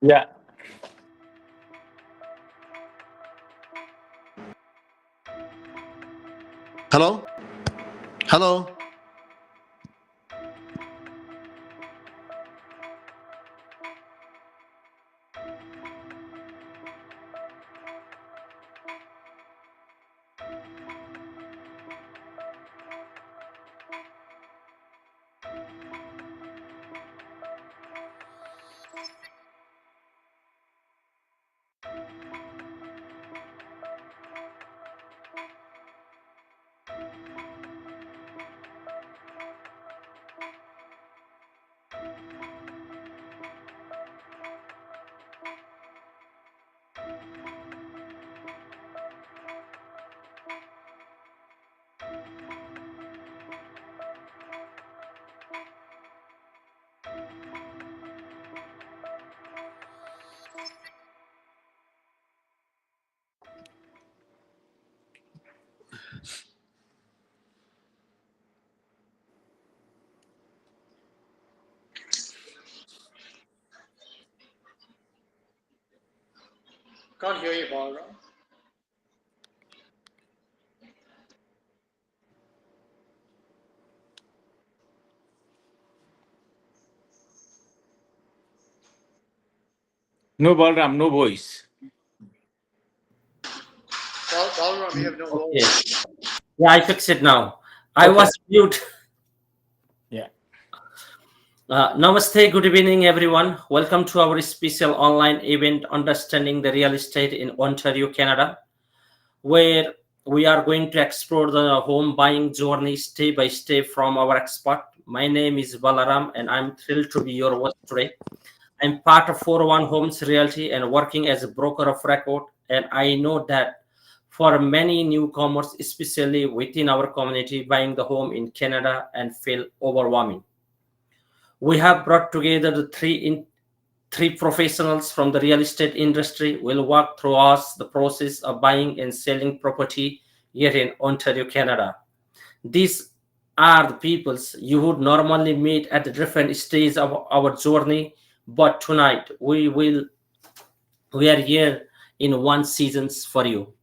Yeah. Hello? Hello? Can't hear you, Balram. No Balram, no voice. Balram, you have no Okay. voice. Yeah, I fixed it now. I Okay. was mute. Yeah. Namaste, good evening, everyone. Welcome to our special online event, Understanding the Real Estate in Ontario, Canada, where we are going to explore the home buying journey step by step from our expert. My name is Balaram, and I'm thrilled to be your host today. I'm part of 401 Homes Realty and working as a broker of record. And I know that for many newcomers, especially within our community, buying the home in Canada and feel overwhelming. We have brought together the three professionals from the real estate industry will walk through us the process of buying and selling property here in Ontario, Canada. These are the peoples you would normally meet at the different stages of our journey, but tonight we are here in one seasons for you.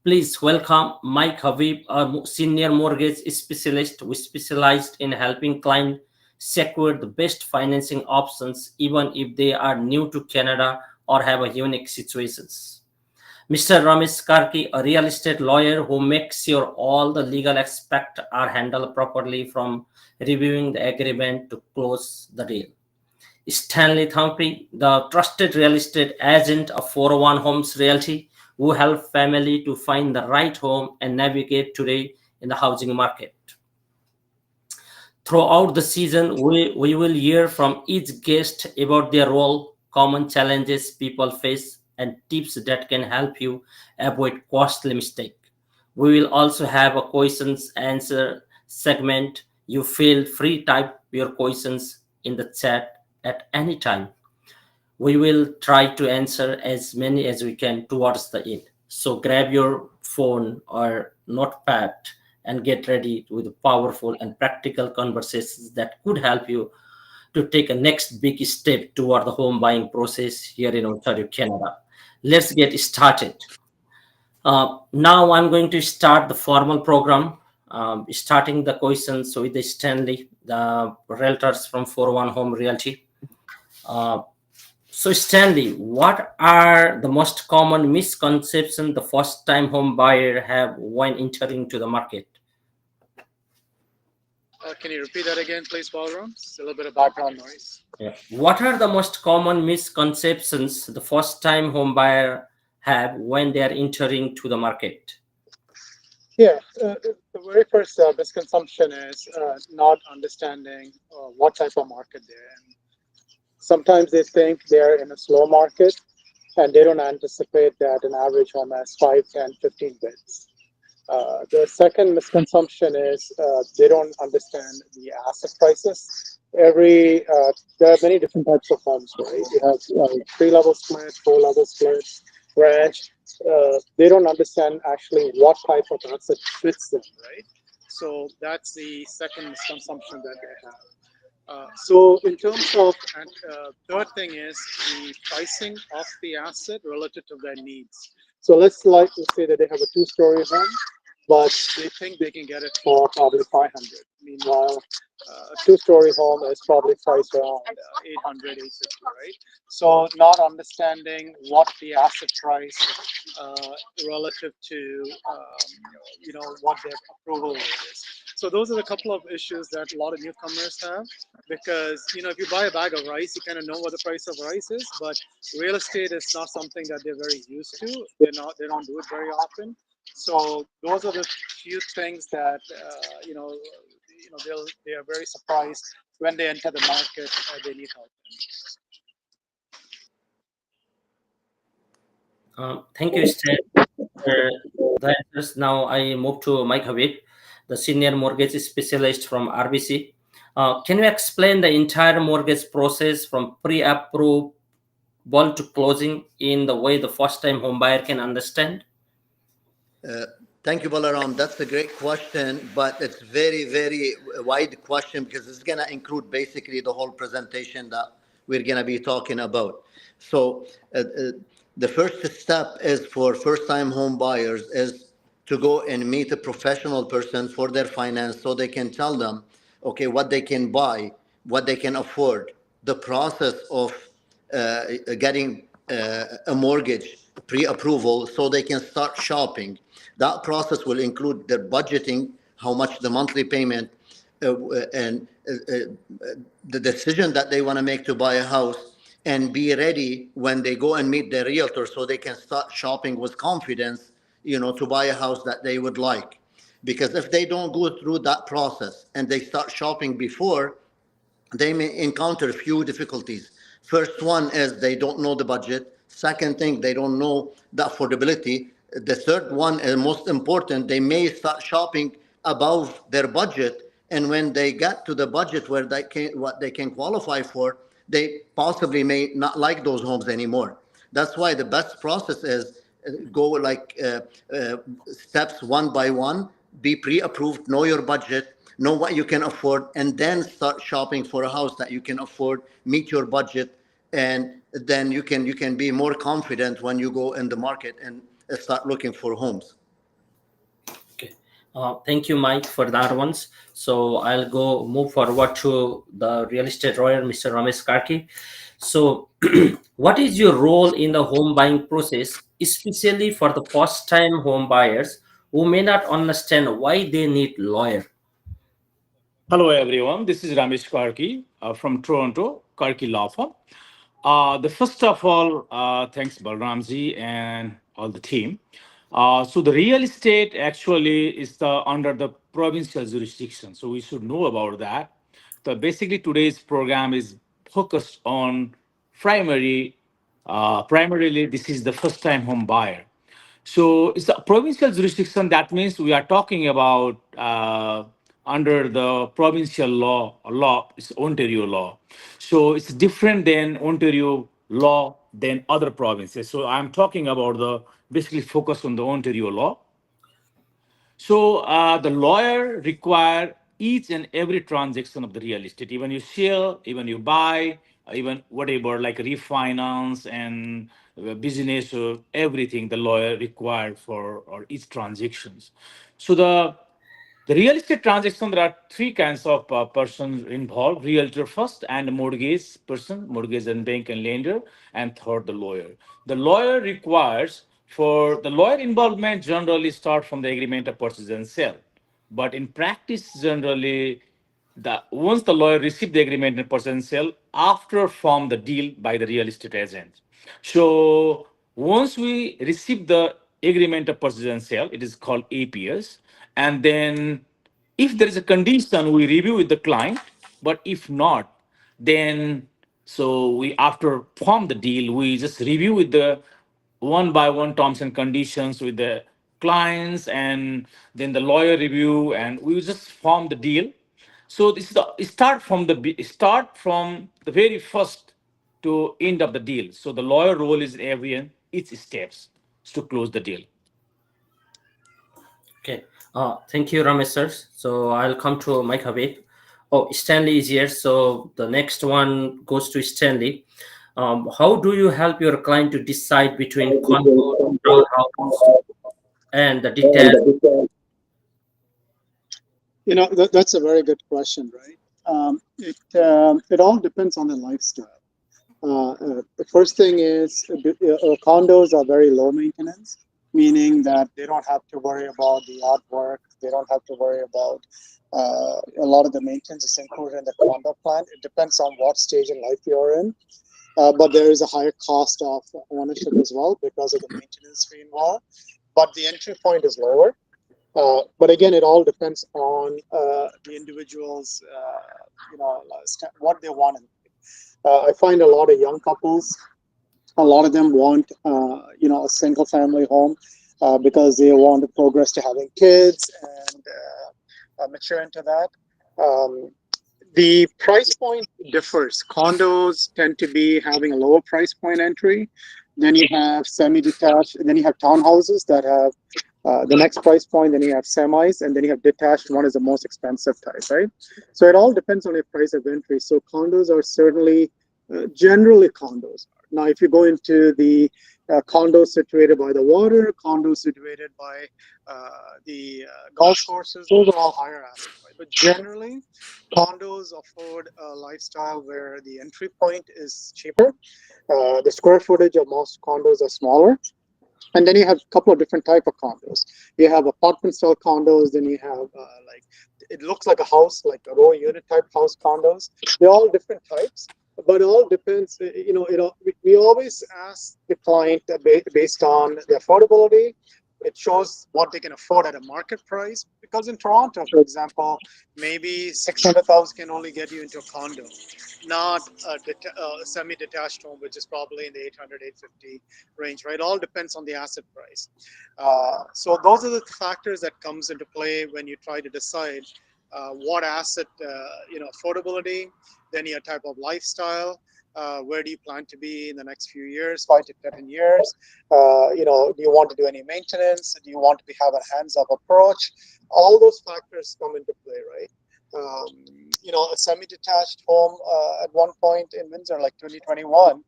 Please welcome Mike Habib, a senior mortgage specialist who specialized in helping clients secure the best financing options, even if they are new to Canada or have a unique situations. Mr. Ramesh Karki, a real estate lawyer who makes sure all the legal aspects are handled properly from reviewing the agreement to close the deal. Stanley Thumpy, the trusted real estate agent of 401 Homes Realty, who help family to find the right home and navigate today in the housing market. Throughout the season, we will hear from each guest about their role, common challenges people face, and tips that can help you avoid costly mistake. We will also have a questions answer segment. You feel free type your questions in the chat at any time. We will try to answer as many as we can towards the end. So grab your phone or notepad and get ready with powerful and practical conversations that could help you to take a next big step toward the home buying process here in Ontario, Canada. Let's get started. Now I'm going to start the formal program, starting the questions with the Stanley, the realtors from 401 Home Realty. Uh, so, Stanley, what are the most common misconceptions the first-time home buyer have when entering to the market? Can you repeat that again, please, Balram? It's a little bit of background noise. Yeah. What are the most common misconceptions the first-time home buyer have when they are entering to the market? Yeah, the very first misconception is not understanding what type of market they're in. Sometimes they think they're in a slow market and they don't anticipate that an average home has 5, 10, 15 bids. The second misconception is they don't understand the asset prices. There are many different types of homes, right? You have three-level split, four-level splits, ranch. They don't understand actually what type of asset fits them, right? So that's the second misconception that they have. So in terms of, and third thing is the pricing of the asset relative to their needs. So let's say that they have a two-story home, but they think they can get it for probably 500. Meanwhile, a two-story home is probably priced around 800, 850, right? So not understanding what the asset price relative to what their approval rate is. So those are the couple of issues that a lot of newcomers have, because if you buy a bag of rice, you kind of know what the price of rice is, but real estate is not something that they're very used to. They don't do it very often. So those are the few things that they are very surprised when they enter the market. They need help. Thank you, Steve. The answers. Now I move to Mike Habib, the senior mortgage specialist from RBC. Can you explain the entire mortgage process from pre-approval to closing in the way the first-time homebuyer can understand? Thank you, Balaram. That's a great question, but it's very, very wide question because it's going to include basically the whole presentation that we're going to be talking about. So the first step is for first-time home buyers is to go and meet a professional person for their finance so they can tell them, okay, what they can buy, what they can afford, the process of getting a mortgage pre-approval so they can start shopping. That process will include their budgeting, how much the monthly payment, and the decision that they want to make to buy a house, and be ready when they go and meet their realtor so they can start shopping with confidence, to buy a house that they would like. Because if they don't go through that process and they start shopping before, they may encounter a few difficulties. First one is they don't know the budget. Second thing, they don't know the affordability. The third one, and most important, they may start shopping above their budget. And when they get to the budget where what they can qualify for, they possibly may not like those homes anymore. That's why the best process is go like steps one by one, be pre-approved, know your budget, know what you can afford, and then start shopping for a house that you can afford, meet your budget, and then you can be more confident when you go in the market and start looking for homes. Okay. Thank you, Mike, for that ones. So I'll go move forward to the real estate lawyer, Mr. Ramesh Karki. So, what is your role in the home buying process, especially for the first-time home buyers who may not understand why they need lawyer? Hello, everyone. This is Ramesh Karki from Toronto, Karki Law Firm. The first of all, thanks Balramji and all the team. So the real estate actually is under the provincial jurisdiction. So we should know about that. So basically today's program is focused on primarily this is the first time home buyer. So it's a provincial jurisdiction. That means we are talking about under the provincial law. Law is Ontario law. So it's different than Ontario law than other provinces. So I'm talking about the basically focus on the Ontario law. So the lawyer require each and every transaction of the real estate, even you sell, even you buy, even whatever like refinance and business or everything the lawyer required for or each transactions. So the real estate transaction, there are three kinds of persons involved: realtor first, and mortgage person, mortgage and bank and lender, and third, the lawyer. The lawyer requires for the lawyer involvement generally start from the agreement of purchase and sale. But in practice, generally, the once the lawyer receive the agreement in purchase and sale, after form the deal by the real estate agent. So once we receive the agreement of purchase and sale, it is called APS, and then if there is a condition, we review with the client. But if not, then so we after form the deal, we just review with the one by one terms and conditions with the clients, and then the lawyer review, and we just form the deal. So this is the start from the very first to end of the deal. So the lawyer role is in every each steps to close the deal. Okay. Thank you, Ramesh sir. So I'll come to Mike Habib. Oh, Stanley is here. So the next one goes to Stanley. How do you help your client to decide between condo, townhouse, and the detached? That's a very good question, right? It all depends on the lifestyle. The first thing is condos are very low maintenance, meaning that they don't have to worry about the artwork. They don't have to worry about a lot of the maintenance is included in the condo plan. It depends on what stage in life you're in, but there is a higher cost of ownership as well because of the maintenance fee involved. But the entry point is lower. But again, it all depends on the individual's, what they want. I find a lot of young couples, a lot of them want, a single family home because they want to progress to having kids and mature into that. Um, the price point differs. Condos tend to be having a lower price point entry. Then you have semi-detached, and then you have townhouses that have the next price point. Then you have semis, and then you have detached. One is the most expensive type, right? So it all depends on your price of entry. So condos are certainly, generally condos. Now, if you go into the condos situated by the water, condos situated by the golf courses, those are all higher asset, right? But generally, condos afford a lifestyle where the entry point is cheaper. The square footage of most condos are smaller, and then you have a couple of different type of condos. You have apartment style condos, then you have like it looks like a house, like a row unit type house condos. They're all different types, but it all depends. We always ask the client based on the affordability. It shows what they can afford at a market price, because in Toronto, for example, maybe 600,000 can only get you into a condo, not a semi-detached home, which is probably in the 800, 850 range, right? All depends on the asset price. So those are the factors that comes into play when you try to decide what asset, affordability, then your type of lifestyle. Where do you plan to be in the next few years, 5 to 10 years? Do you want to do any maintenance? Do you want to have a hands-off approach? All those factors come into play, right? A semi-detached home at one point in Windsor, like 2021,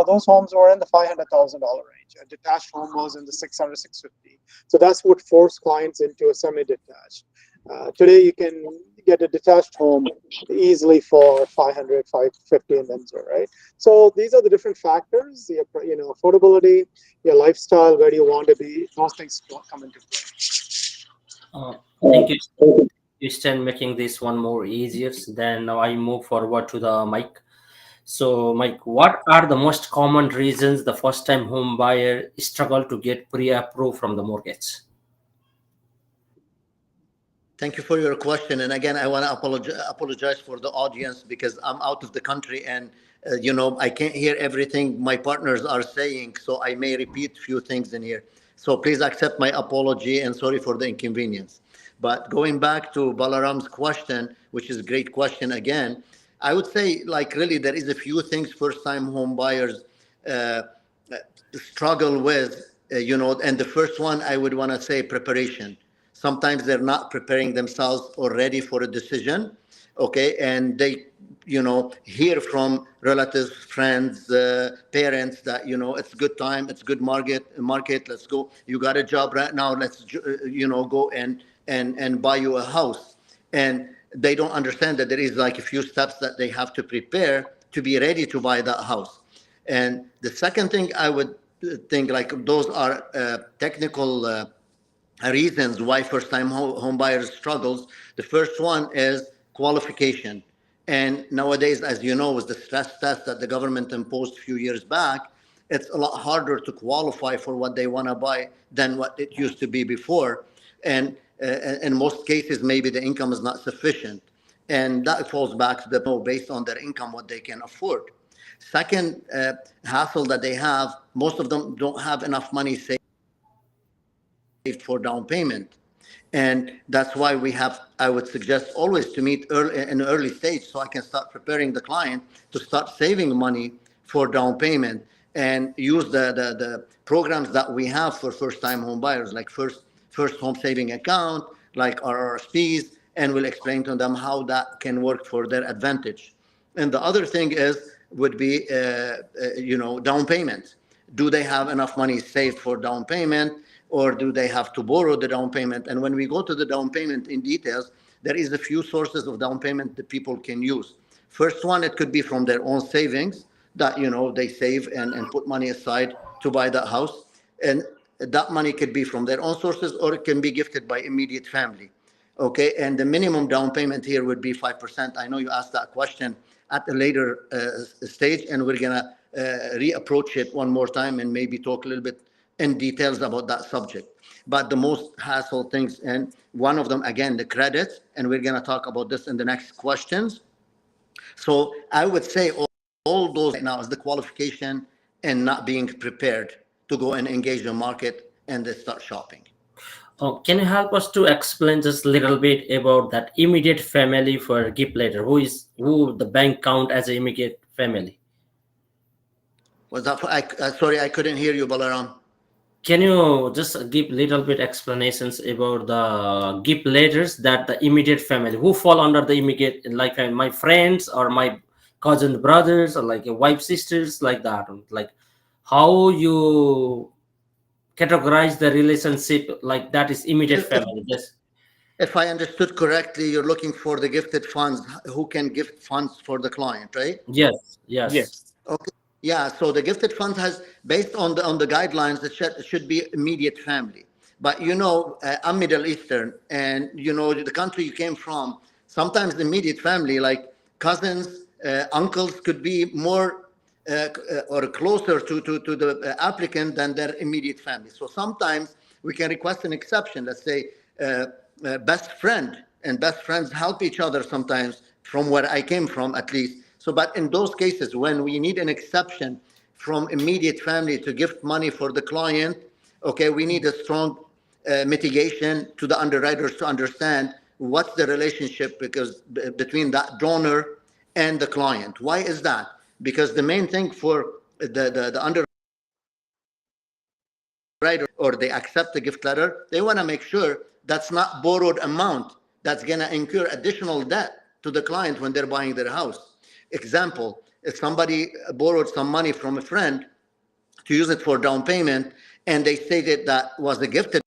those homes were in the $500,000 range. A detached home was in the 600, 650. So that's what forced clients into a semi-detached. Today, you can get a detached home easily for 500, 550 in Windsor, right? So these are the different factors: affordability, your lifestyle, where do you want to be. Those things come into Uh, play. thank you, Stan, making this one more easier. Then now I move forward to the Mike. So, Mike, what are the most common reasons the first-time home buyer struggle to get pre-approved from the mortgage? Thank you for your question. And again, I want to apologize for the audience because I'm out of the country and I can't hear everything my partners are saying, so I may repeat a few things in here. So please accept my apology and sorry for the inconvenience. But going back to Balaram's question, which is a great question again, I would say like really there is a few things first-time home buyers uh, struggle with, and the first one I would want to say preparation. Sometimes they're not preparing themselves already for a decision, okay, and they, hear from relatives, friends, parents that it's good time, it's good market. Let's go. You got a job right now. Let's go and buy you a house, and they don't understand that there is like a few steps that they have to prepare to be ready to buy that house. And the second thing I would think like those are technical reasons why first-time home buyers struggles. The first one is qualification. And nowadays, as you know, with the stress test that the government imposed a few years back, it's a lot harder to qualify for what they want to buy than what it used to be before. And in most cases, maybe the income is not sufficient. And that falls back to the based on their income, what they can afford. Second hassle that they have, most of them don't have enough money saved for down payment. And that's why I would suggest always to meet early in an early stage so I can start preparing the client to start saving money for down payment and use the programs that we have for first time home buyers, like first home saving account, like RRSPs, and we'll explain to them how that can work for their advantage. And the other thing is would be down payment. Do they have enough money saved for down payment, or do they have to borrow the down payment? And when we go to the down payment in details, there is a few sources of down payment that people can use. First one, it could be from their own savings that they save and put money aside to buy that house. And that money could be from their own sources, or it can be gifted by immediate family. Okay, and the minimum down payment here would be 5%. I know you asked that question at a later stage, and we're gonna reapproach it one more time and maybe talk a little bit in details about that subject. But the most hassle things, and one of them again, the credits, and we're gonna talk about this in the next questions. So I would say all those right now is the qualification and not being prepared to go and engage the market and then start shopping. Oh, can you help us to explain just a little bit about that immediate family for gift letter? Who the bank count as an immediate family? Was that sorry, I couldn't hear you, Balaram. Can you just give little bit explanations about the gift letters that the immediate family who fall under the immediate, like my friends or my cousin brothers or like a wife sisters, like that, like how you categorize the relationship, like that is immediate If, family. Yes. if I understood correctly, you're looking for the gifted funds, who can gift funds for the client, right? Yes. Yes. Yes. Okay. Yeah. So the gifted funds has, based on the guidelines, it should be immediate family. But I'm Middle Eastern, and the country you came from. Sometimes the immediate family, like cousins, uncles, could be more or closer to the applicant than their immediate family. So sometimes we can request an exception. Let's say best friend, and best friends help each other sometimes, from where I came from at least. So, but in those cases, when we need an exception from immediate family to gift money for the client, okay, we need a strong mitigation to the underwriters to understand what's the relationship between that donor and the client. Why is that? Because the main thing for the underwriter, or they accept the gift letter, they want to make sure that's not borrowed amount that's going to incur additional debt to the client when they're buying their house. Example, if somebody borrowed some money from a friend to use it for down payment, and they stated that was a gifted.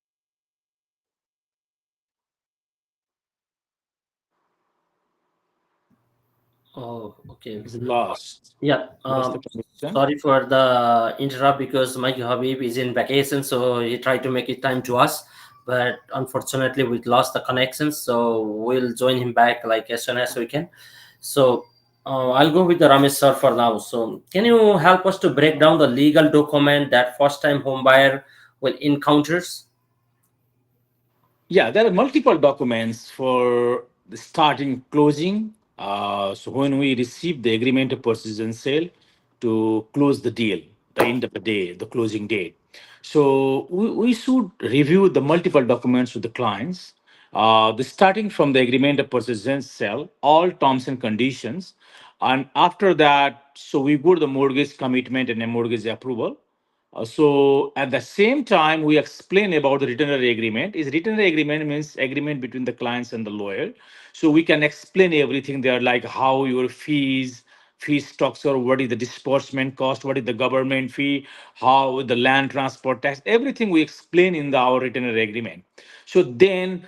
Oh, okay. It's lost. Yeah. Lost the connection. Sorry for the interrupt because my Habib is in vacation, so he tried to make it time to us, but unfortunately we lost the connection. So we'll join him back like as soon as we can. So I'll go with the Ramesh sir for now. So can you help us to break down the legal document that first-time home buyer will encounters? Yeah, there are multiple documents for the starting closing. So when we receive the agreement of purchase and sale to close the deal, the end of the day, the closing date. So we should review the multiple documents with the clients. The starting from the agreement of purchase and sale, all terms and conditions, and after that, so we go to the mortgage commitment and a mortgage approval. So at the same time, we explain about the retainery agreement. Is retainery agreement means agreement between the clients and the lawyer. So we can explain everything there, like how your fee structure, what is the disbursement cost, what is the government fee, how the land transport tax, everything we explain in our retainery agreement. So then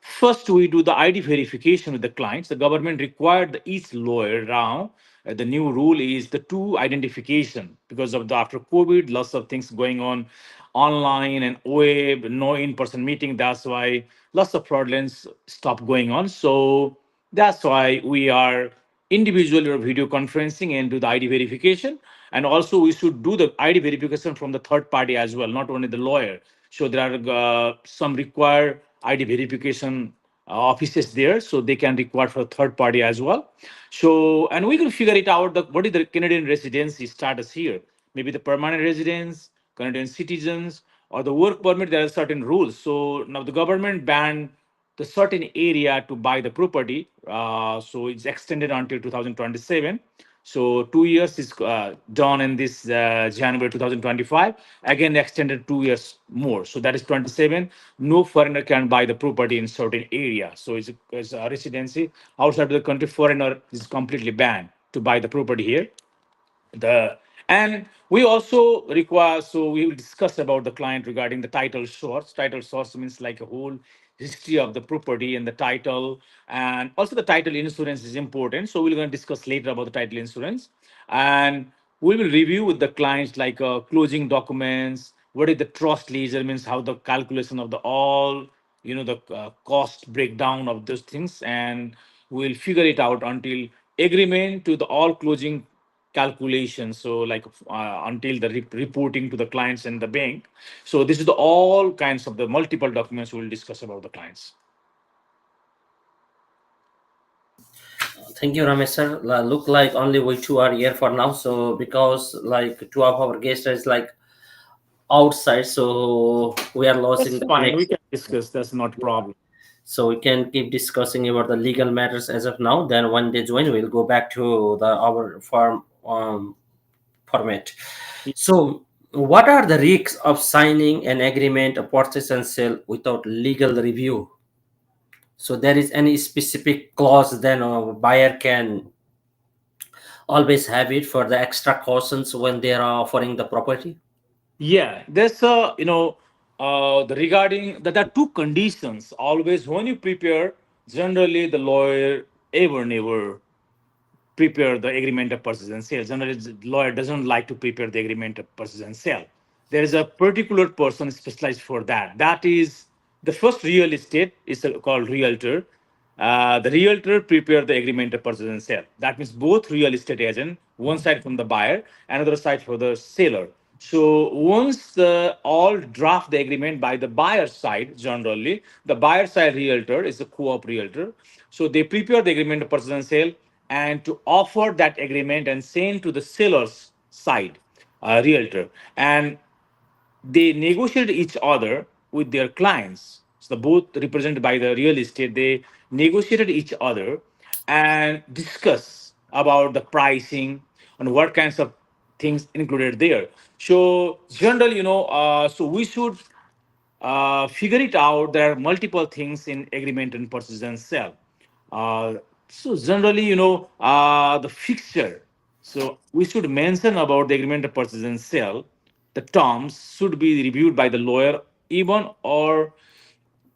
first, we do the ID verification with the clients. The government required each lawyer now. The new rule is the two identification because of the after COVID, lots of things going on online and web, no in-person meeting. That's why lots of fraudulence stop going on. So that's why we are individually or video conferencing and do the ID verification. And also we should do the ID verification from the third party as well, not only the lawyer. So there are some required ID verification offices there, so they can require for a third party as well. So, and we can figure it out what is the Canadian residency status here. Maybe the permanent residents, Canadian citizens, or the work permit. There are certain rules. So now the government banned the certain area to buy the property. So it's extended until 2027. So 2 years is done in this January 2025. Again, extended 2 years more. So that is 27. No foreigner can buy the property in certain area. So it's a residency outside of the country. Foreigner is completely banned to buy the property here. The and we also require, so we will discuss about the client regarding the title source. Title source means like a whole history of the property and the title, and also the title insurance is important, so we're going to discuss later about the title insurance. And we will review with the clients like closing documents, what is the trust ledger, means how the calculation of the all, the cost breakdown of those things, and we'll figure it out until agreement to the all closing calculations. So like until the reporting to the clients and the bank. So this is the all kinds of the multiple documents we'll discuss about the clients. Thank you, Ramesh sir. Look like only we two are here for now. So because like two of our guests is like outside, so we are losing That's the fine, we connection. can discuss, that's not a problem. So we can keep discussing about the legal matters as of now. Then when they join, we'll go back to the our farm format. So what are the risks of signing an agreement, a purchase and sale without legal review? So there is any specific clause then a buyer can always have it for the extra cautions when they are offering the property? Yeah, there's a, the regarding that there are two conditions always when you prepare. Generally the lawyer ever never prepare the agreement of purchase and sale. Generally, the lawyer doesn't like to prepare the agreement of purchase and sale. There is a particular person specialized for that. That is the first real estate is called realtor. The realtor prepare the agreement of purchase and sale. That means both real estate agent, one side from the buyer, another side for the seller. So once the all draft the agreement by the buyer side, generally the buyer side realtor is a co-op realtor. So they prepare the agreement of purchase and sale and to offer that agreement and send to the seller's side, realtor, and they negotiate each other with their clients. So both represented by the real estate, they negotiated each other and discuss about the pricing and what kinds of things included there. So generally, so we should figure it out. There are multiple things in agreement and purchase and sell. So generally, the fixture. So we should mention about the agreement of purchase and sell. The terms should be reviewed by the lawyer, even or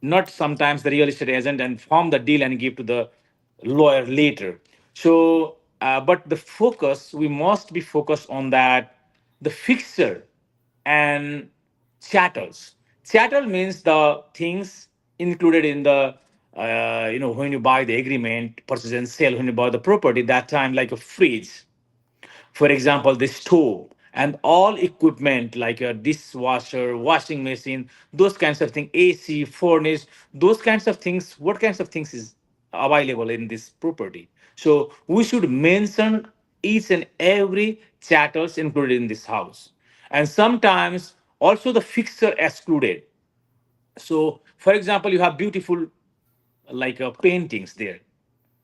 not sometimes the real estate agent, and form the deal and give to the lawyer later. So, but the focus, we must be focused on that, the fixture and chattels. Chattel means the things included in the, when you buy the agreement, purchase and sale, when you buy the property, that time like a fridge, for example, the stove and all equipment like a dishwasher, washing machine, those kinds of things, AC, furnace, those kinds of things, what kinds of things is available in this property. So we should mention each and every chattels included in this house. And sometimes also the fixture excluded. So for example, you have beautiful like paintings there,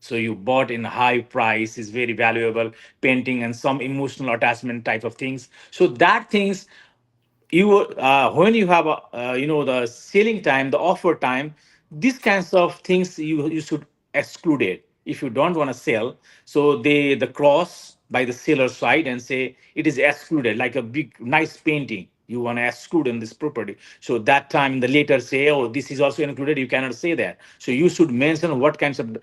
so you bought in high price, is very valuable painting and some emotional attachment type of things. So that things, you when you have a, the selling time, the offer time, these kinds of things you should exclude it if you don't want to sell. So they the cross by the seller side and say it is excluded, like a big nice painting you want to exclude in this property. So that time the later say, oh, this is also included, you cannot say that. So you should mention what kinds of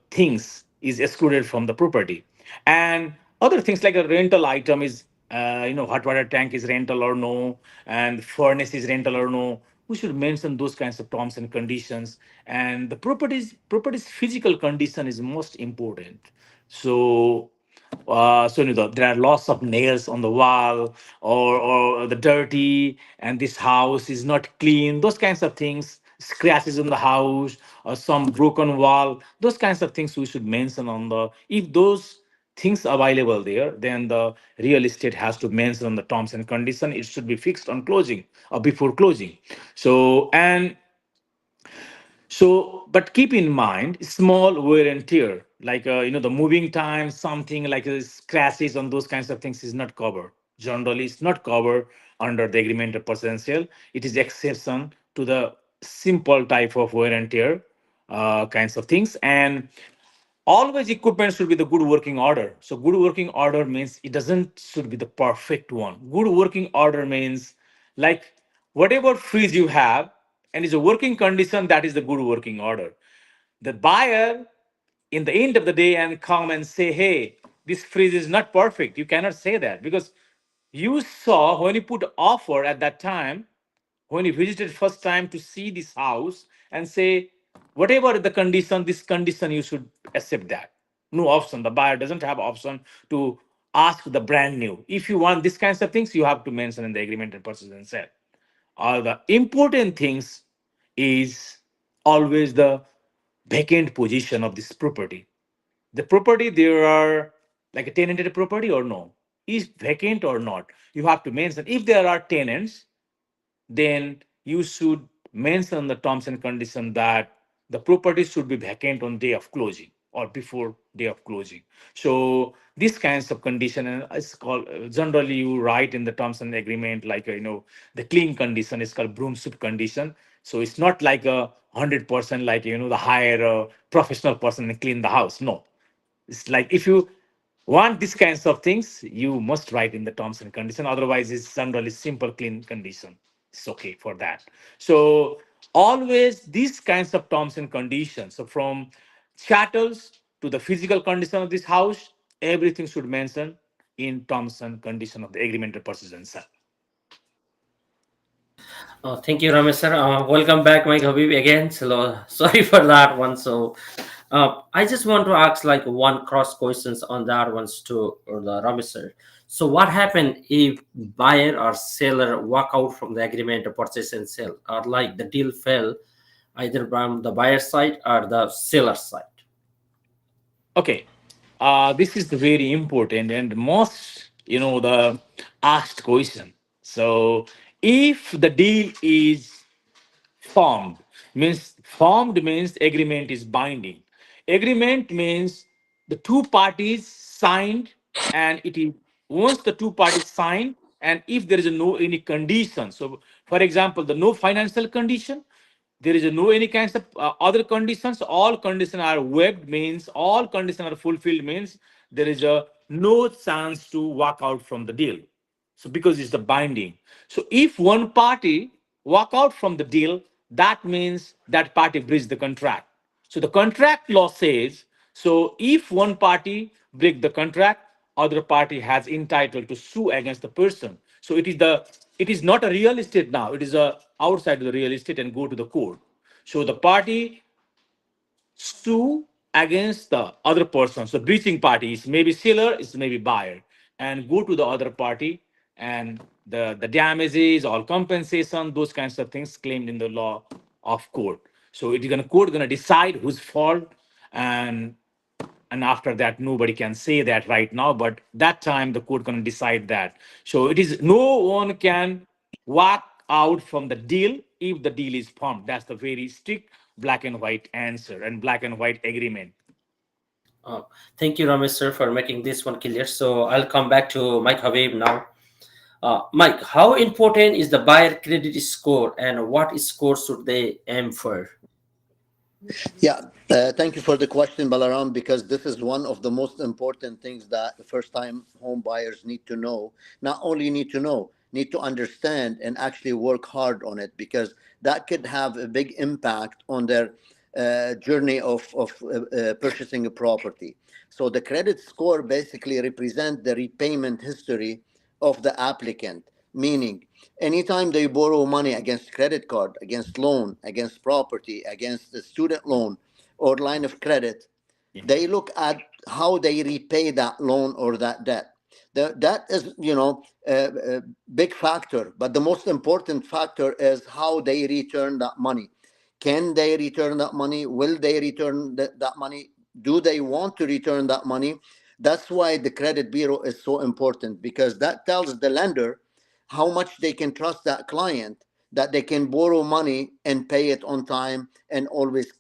things is excluded from the property. And other things like a rental item is, hot water tank is rental or no, and furnace is rental or no. We should mention those kinds of terms and conditions. And the property's physical condition is most important. So there are lots of nails on the wall, or the dirty, and this house is not clean, those kinds of things, scratches in the house or some broken wall, those kinds of things we should mention on the, if those things available there, then the real estate has to mention on the terms and condition, it should be fixed on closing or before closing. So, but keep in mind small wear and tear like the moving time, something like crashes on those kinds of things is not covered. Generally it's not covered under the agreement of potential. It is exception to the simple type of wear and tear kinds of things. And always equipment should be the good working order. So good working order means it doesn't should be the perfect one. Good working order means like whatever fridge you have and is a working condition, that is the good working order. The buyer in the end of the day and come and say, hey, this fridge is not perfect. You cannot say that because you saw when you put offer at that time, when you visited first time to see this house and say, whatever the condition, this condition, you should accept that. No option. The buyer doesn't have option to ask the brand new. If you want these kinds of things, you have to mention in the agreement and purchase and sale. All the important things is always the vacant position of this property. The property there are like a tenanted property or no, is vacant or not. You have to mention if there are tenants, then you should mention the terms and condition that the property should be vacant on day of closing or before day of closing. So these kinds of condition is called generally you write in the terms and agreement like the clean condition is called broom soup condition. So it's not like 100% like the hire professional person and clean the house. No, it's like if you want these kinds of things, you must write in the terms and condition. Otherwise, it's generally simple, clean condition. It's okay for that. So always these kinds of terms and conditions. So from chattels to the physical condition of this house, everything should mention in terms and condition of the agreement of purchase and sale. Thank you, Ramesh sir. Welcome back, Mike Habib again. So sorry for that one. So I just want to ask like one cross questions on that ones to or the Ramesh sir. So what happened if buyer or seller walk out from the agreement to purchase and sell, or like the deal fell either from the buyer side or the seller side? Okay, this is the very important and most the asked question. So if the deal is formed means agreement is binding. Agreement means the two parties signed, and it is once the two parties sign, and if there is a no any condition. So, for example, the no financial condition, there is a no any kinds of other conditions. All conditions are waived means all conditions are fulfilled means there is a no chance to walk out from the deal. So because it's the binding. So if one party walk out from the deal, that means that party breached the contract. So the contract law says, so if one party break the contract, other party has entitled to sue against the person. So it is not a real estate now. It is a outside of the real estate and go to the court. So the party sue against the other person. So breaching party is maybe seller, is maybe buyer, and go to the other party and the damages or compensation, those kinds of things claimed in the law of court. So it is gonna court gonna decide whose fault, and after that nobody can say that right now, but that time the court gonna decide that. So it is no one can walk out from the deal if the deal is formed. That's the very strict black and white answer and black and white agreement. Uh, Thank you, Ramesh sir, for making this one clear. So I'll come back to Mike Habib now. Mike, how important is the buyer credit score and what score should they aim for? Yeah, thank you for the question, Balaram, because this is one of the most important things that the first time home buyers need to know. Not only need to know, need to understand and actually work hard on it, because that could have a big impact on their journey of purchasing a property. So the credit score basically represent the repayment history of the applicant, meaning anytime they borrow money against credit card, against loan, against property, against the student loan or line of credit, Yeah. they look at how they repay that loan or that debt. That is, a big factor. But the most important factor is how they return that money. Can they return that money? Will they return that money? Do they want to return that money? That's why the credit bureau is so important, because that tells the lender how much they can trust that client, that they can borrow money and pay it on time and always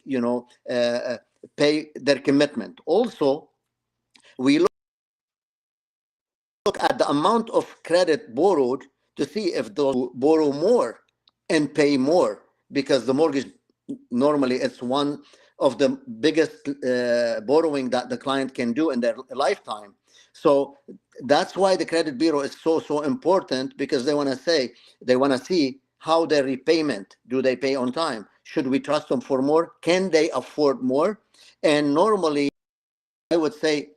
pay their commitment. Also, we look at the amount of credit borrowed to see if they'll borrow more and pay more, because the mortgage normally it's one of the biggest borrowing that the client can do in their lifetime. So that's why the credit bureau is so important, because they want to see how their repayment, do they pay on time, should we trust them for more, can they afford more. And normally I would say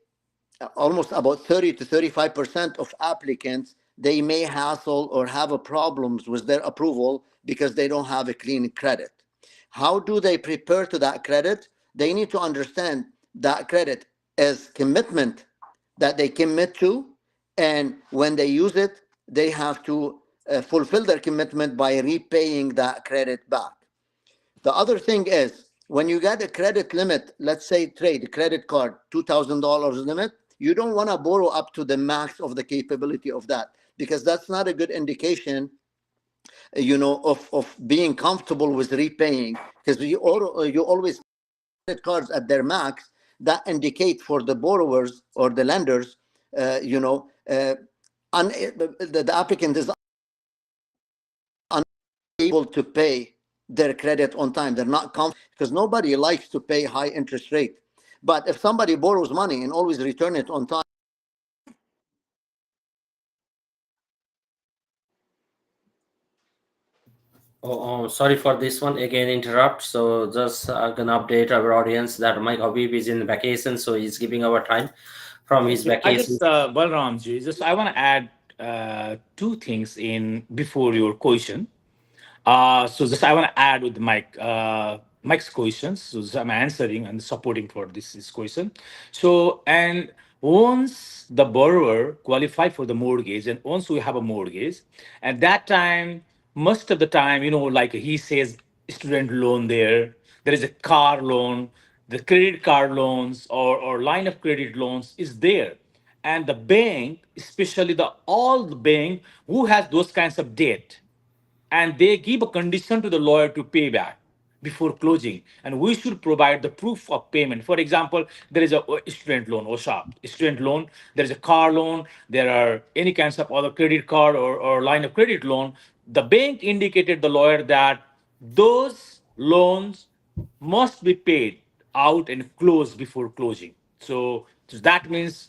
almost about 30 to 35% of applicants, they may hassle or have a problems with their approval because they don't have a clean credit. How do they prepare to that credit? They need to understand that credit as commitment that they commit to, and when they use it, they have to fulfill their commitment by repaying that credit back. The other thing is, when you get a credit limit, let's say trade credit card, $2,000 limit, you don't want to borrow up to the max of the capability of that, because that's not a good indication, of being comfortable with repaying, because you always credit cards at their max. That indicate for the borrowers or the lenders, the applicant is able to pay their credit on time. They're not comfortable, because nobody likes to pay high interest rate. But if somebody borrows money and always return it on time, Sorry for this one again interrupt. So just gonna update our audience that my Habib is in vacation, so he's giving our time from his Okay, I vacation. just Balramji, just I want to add two things in before your question. So just I want to add with Mike's questions. So just I'm answering and supporting for this question. So and once the borrower qualify for the mortgage, and once we have a mortgage, at that time, most of the time, like he says, student loan there is a car loan, the credit card loans or line of credit loans is there, and the bank, especially the all the bank who has those kinds of debt, and they give a condition to the lawyer to pay back before closing, and we should provide the proof of payment. For example, there is a student loan, OSHA student loan, there is a car loan, there are any kinds of other credit card or line of credit loan. The bank indicated the lawyer that those loans must be paid out and closed before closing. So that means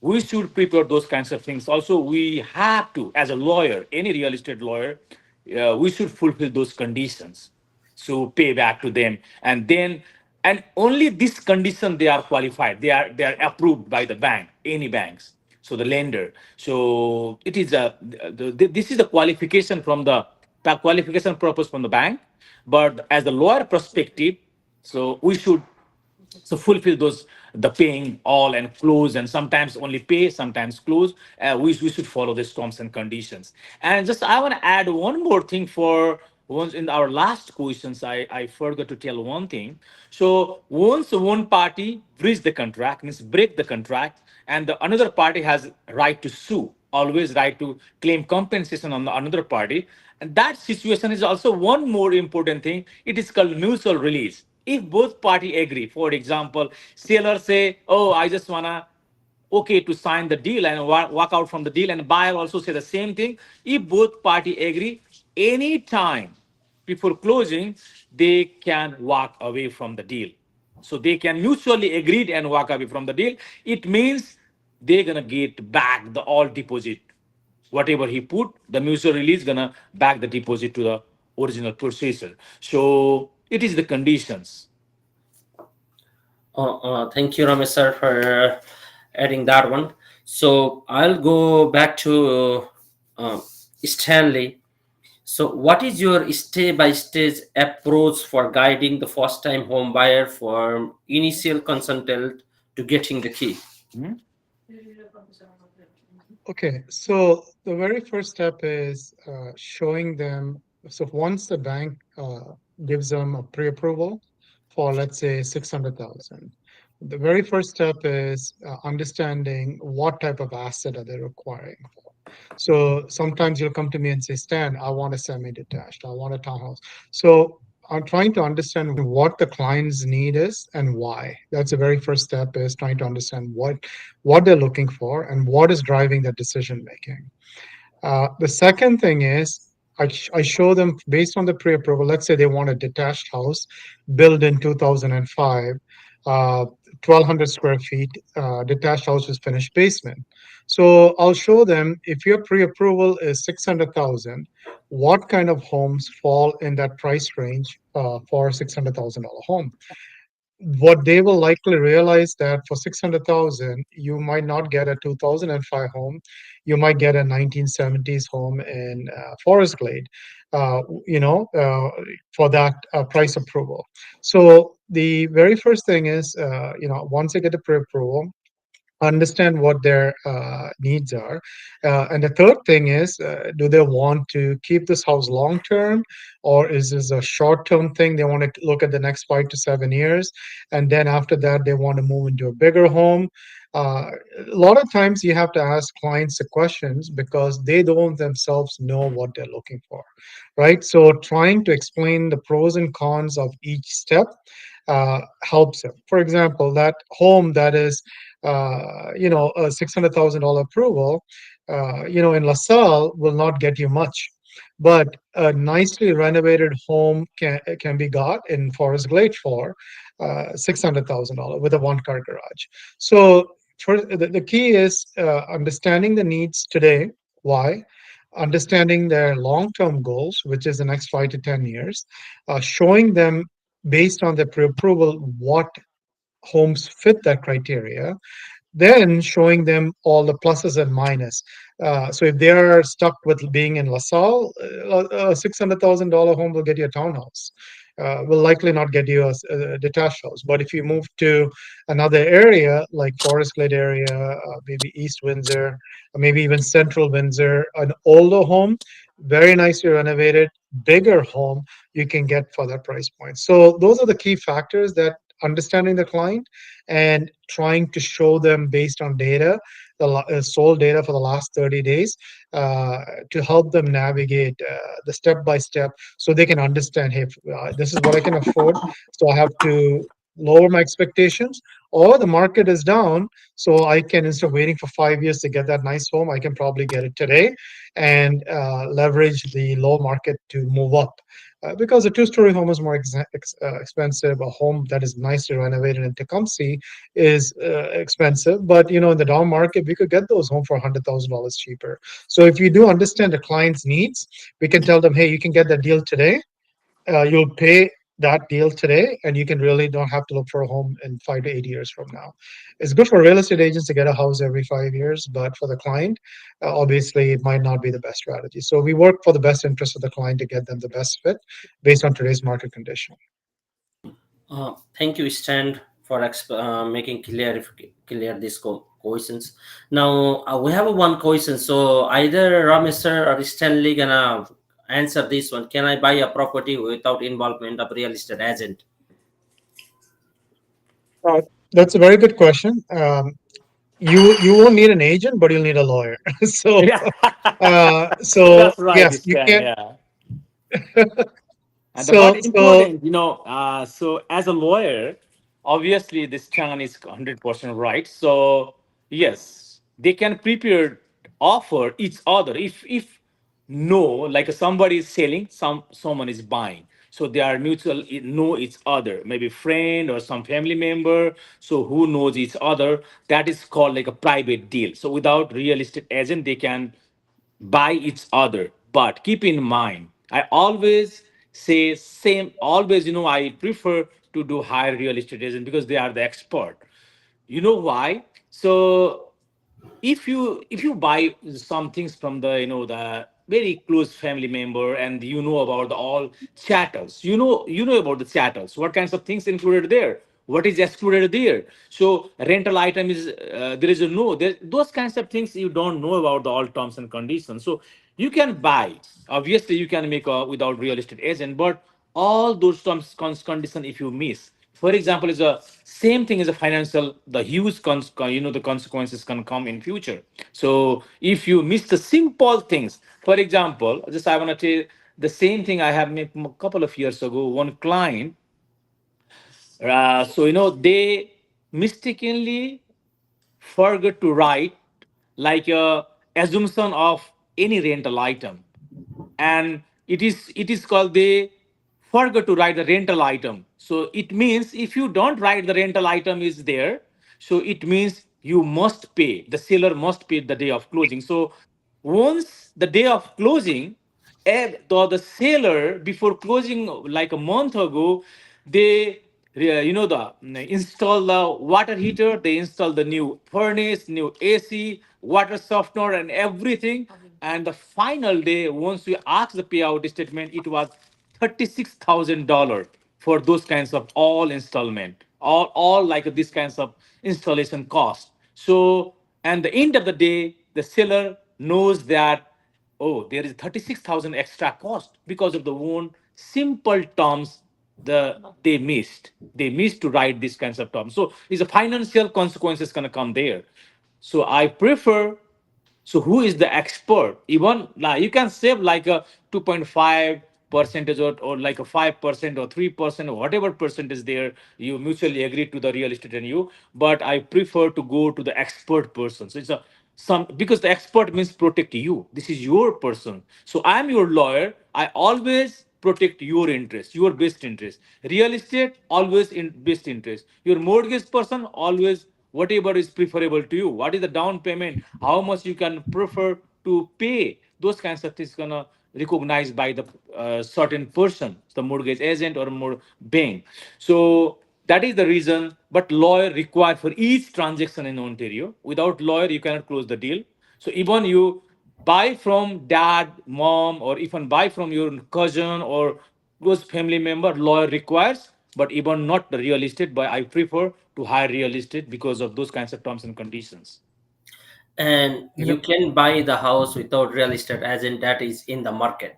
we should prepare those kinds of things. Also, we have to, as a lawyer, any real estate lawyer, we should fulfill those conditions. So pay back to them, and then and only this condition they are qualified. They are approved by the bank, any banks. So the lender. So it is this is the qualification from the qualification purpose from the bank, but as the lawyer perspective, so we should fulfill those, the paying all and close, and sometimes only pay, sometimes close. We should follow these terms and conditions. And just I want to add one more thing. For once in our last questions, I forgot to tell one thing. So once one party breach the contract, means break the contract, and the another party has right to sue, always right to claim compensation on the another party. And that situation is also one more important thing. It is called mutual release. If both party agree, for example, seller say, oh, I just wanna okay to sign the deal and walk out from the deal, and buyer also say the same thing. If both party agree, anytime before closing, they can walk away from the deal. So they can mutually agree and walk away from the deal. It means they're gonna get back the all deposit. Whatever he put, the mutual release gonna back the deposit to the original purchaser. So it is the conditions. Thank you, Ramesh sir, for adding that one. So I'll go back to uh, Stanley. So, what is your step-by-step approach for guiding the first-time home buyer from initial consultant to getting the key? Mhm. Okay, so the very first step is showing them. So once the bank gives them a pre-approval for, let's say, 600,000, the very first step is understanding what type of asset are they requiring for. So sometimes you'll come to me and say, Stan, I want a semi-detached, I want a townhouse. So I'm trying to understand what the client's need is and why. That's the very first step, is trying to understand what they're looking for and what is driving their decision making. The second thing is I show them based on the pre-approval. Let's say they want a detached house built in 2005, 1,200 square feet, detached house with finished basement. So I'll show them if your pre-approval is 600,000, what kind of homes fall in that price range for $600,000 home. What they will likely realize that for 600,000 you might not get a 2005 home, you might get a 1970s home in Forest Glade, uh, for that price approval. So the very first thing is, once they get the pre-approval, understand what their needs are. And the third thing is, do they want to keep this house long term, or is this a short term thing? They want to look at the next 5 to 7 years, and then after that, they want to move into a bigger home. A lot of times, you have to ask clients the questions because they don't themselves know what they're looking for, right? So, trying to explain the pros and cons of each step helps them. For example, that home that is a $600,000 approval, in LaSalle will not get you much. But a nicely renovated home can be got in Forest Glade for $600,000 with a one-car garage. So the key is understanding the needs today. Why? Understanding their long-term goals, which is the next 5 to 10 years, showing them based on their pre-approval what homes fit that criteria, then showing them all the pluses and minus. So if they're stuck with being in LaSalle, a $600,000 home will get you a townhouse. Will likely not get you a detached house. But if you move to another area like Forest Glade area, maybe East Windsor, or maybe even Central Windsor, an older home, very nicely renovated, bigger home, you can get for that price point. So those are the key factors, that understanding the client and trying to show them based on data, sold data for the last 30 days, to help them navigate the step by step so they can understand, hey, this is what I can afford. So I have to lower my expectations, or the market is down. So I can, instead of waiting for 5 years to get that nice home, I can probably get it today and leverage the low market to move up. Because a two-story home is more expensive. A home that is nicely renovated in Tecumseh is expensive, but in the down market, we could get those home for $100,000 cheaper. So if you do understand the client's needs, we can tell them, hey, you can get that deal today. You'll pay that deal today, and you can really don't have to look for a home in 5 to 8 years from now. It's good for real estate agents to get a house every 5 years, but for the client, obviously, it might not be the best strategy. So we work for the best interest of the client to get them the best fit based on today's market condition. Thank you, Stan, for making clear these questions. Now we have one question. So either Ramesh sir or Stanley gonna answer this one. Can I buy a property without involvement of real estate agent? Uh, that's a very good question. You won't need an agent, but you'll need a lawyer. so Yeah, so that's right, yes, you Stan. can. Yeah. And the So what so important, so as a lawyer, obviously this Chan is 100% right. So yes, they can prepare offer each other. If no, like somebody is selling, someone is buying. So they are mutual know each other, maybe friend or some family member. So who knows each other? That is called like a private deal. So without real estate agent, they can by each other. But keep in mind, I always say same, always, I prefer to do hire real estate agent because they are the expert. You know why? So if you buy some things from the very close family member, and you know about the all chattels, you know about the chattels, what kinds of things included there, what is excluded there. So rental item is there is a no there, those kinds of things you don't know about the all terms and conditions. So you can buy, obviously you can make without real estate agent, but all those terms condition if you miss, for example, is a same thing as a financial, the huge the consequences can come in future. So if you miss the simple things, for example, just I want to the same thing I have made a couple of years ago. One client, they mistakenly forget to write like a assumption of any rental item, and it is called they forgot to write the rental item. So it means if you don't write the rental item is there, so it means you must pay, the seller must pay the day of closing. So once the day of closing, the seller before closing like a month ago, they install the water heater, they install the new furnace, new AC, water softener, and everything. And the final day, once we asked the payout statement, it was $36,000 for those kinds of all installment, all like these kinds of installation cost. So, and the end of the day, the seller knows that, oh, there is 36,000 extra cost because of the one simple terms they missed to write these kinds of terms. So is a financial consequences going to come there. So I prefer, so who is the expert? Even like you can save like a 2.5 percentage, or like a 5% or 3% or whatever percentage there you mutually agree to the real estate and you. But I prefer to go to the expert person. So it's a some, because the expert means protect you. This is your person. So I'm your lawyer. I always protect your interest, your best interest. Real estate always in best interest. Your mortgage person always whatever is preferable to you. What is the down payment? How much you can prefer to pay? Those kinds of things gonna recognized by the certain person, the mortgage agent or more bank. So that is the reason. But lawyer required for each transaction in Ontario. Without lawyer, you cannot close the deal. So even you buy from dad, mom, or even buy from your cousin or close family member, lawyer requires, but even not the real estate. But I prefer to hire real estate because of those kinds of terms and conditions. And You know, you can buy the house without real estate agent that is in the market,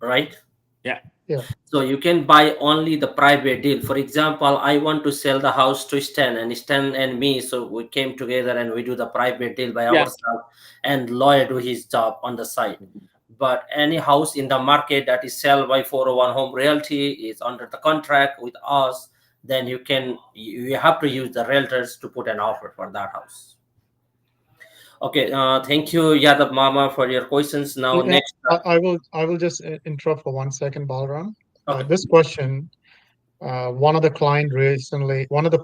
right? Yeah. yeah, So you can buy only the private deal. For example, I want to sell the house to Stan and me. So we came together and we do the private deal by Yeah. ourselves, and lawyer do his job on the side. But any house in the market that is sold by 401 Home Realty is under the contract with us. Then you have to use the realtors to put an offer for that house. Okay, thank you, Yadav Mama, for your questions. Now, and next, I will just interrupt for 1 second, Balram. okay. This question, one of the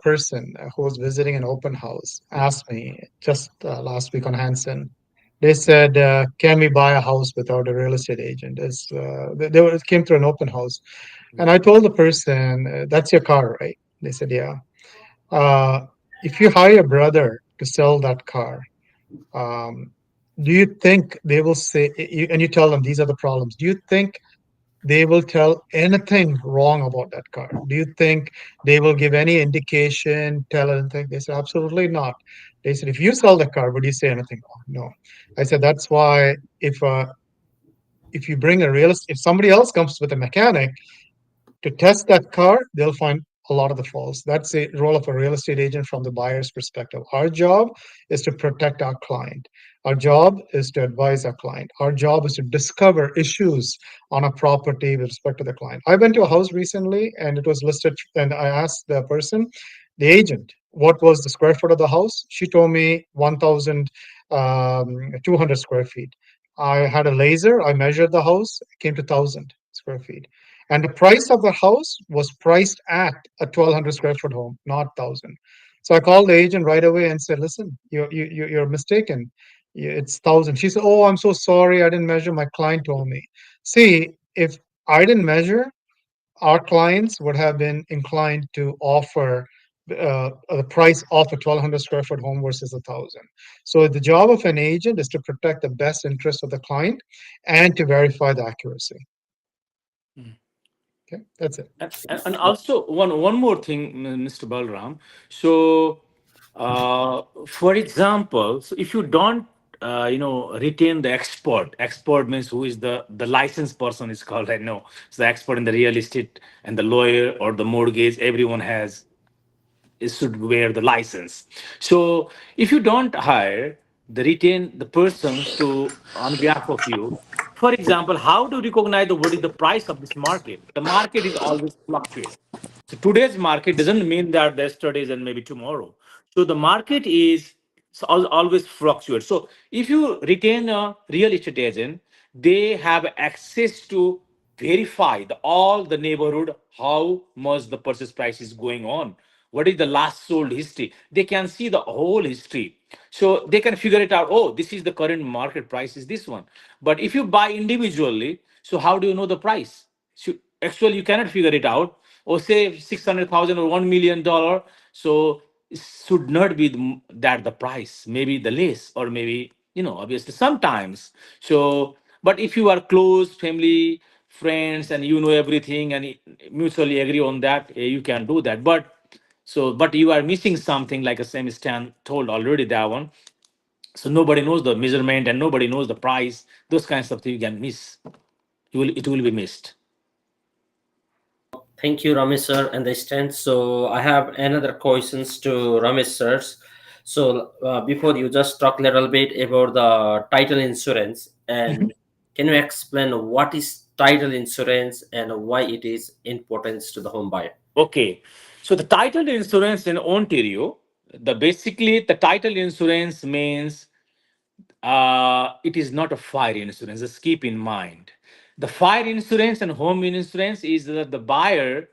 person who was visiting an open house asked me just last week on Hanson. They said, "Can we buy a house without a real estate agent?" Came through an open house, and I told the person, "That's your car, right?" They said, "Yeah." Uh, if you hire a brother to sell that car, um, do you think they will say, and you tell them these are the problems, do you think they will tell anything wrong about that car? Do you think they will give any indication, tell anything? They said, absolutely not. They said, if you sell the car, would you say anything wrong? No. I said, that's why if you bring a realist, if somebody else comes with a mechanic, to test that car, they'll find a lot of the faults. That's the role of a real estate agent from the buyer's perspective. Our job is to protect our client. Our job is to advise our client. Our job is to discover issues on a property with respect to the client. I went to a house recently and it was listed, and I asked the person, the agent, what was the square foot of the house? She told me 1,200 square feet. I had a laser, I measured the house, it came to 1,000 square feet. And the price of the house was priced at a 1,200 square foot home, not 1,000. So I called the agent right away and said, "Listen, you're mistaken. It's 1,000." She said, "Oh, I'm so sorry. I didn't measure. My client told me." See, if I didn't measure, our clients would have been inclined to offer the price of a 1,200 square foot home versus 1,000. So the job of an agent is to protect the best interest of the client and to verify the accuracy. Okay, that's it. And also one more thing, Mr. Balram. So, for example, so if you don't, retain the expert. Expert means who is the licensed person is called. I know. So the expert in the real estate and the lawyer or the mortgage. Everyone has is should wear the license. So if you don't hire the retain the persons to on behalf of you, For example, how to recognize what is the price of this market? The market is always fluctuate. So today's market doesn't mean that the yesterday's and maybe tomorrow. So the market is always fluctuate. So if you retain a real estate agent, they have access to verify all the neighborhood how much the purchase price is going on, what is the last sold history. They can see the whole history, so they can figure it out. Oh, this is the current market price is this one. But if you buy individually, so how do you know the price? Actually, you cannot figure it out. Or say 600,000 or $1 million, so it should not be that the price, maybe the less, or maybe, obviously sometimes. So but if you are close family, friends, and you know everything, and mutually agree on that, you can do that. But you are missing something, like a same Stan told already, that one. So nobody knows the measurement and nobody knows the price. Those kinds of things you can miss. It will be missed. Thank you, Ramesh sir, understand. So I have another questions to Ramesh sir. So before you just talk a little bit about the title insurance, and can you explain what is title insurance and why it is important to the home buyer? Okay. So the title insurance in Ontario, the title insurance means it is not a fire insurance. Just keep in mind. The fire insurance and home insurance is that the buyer,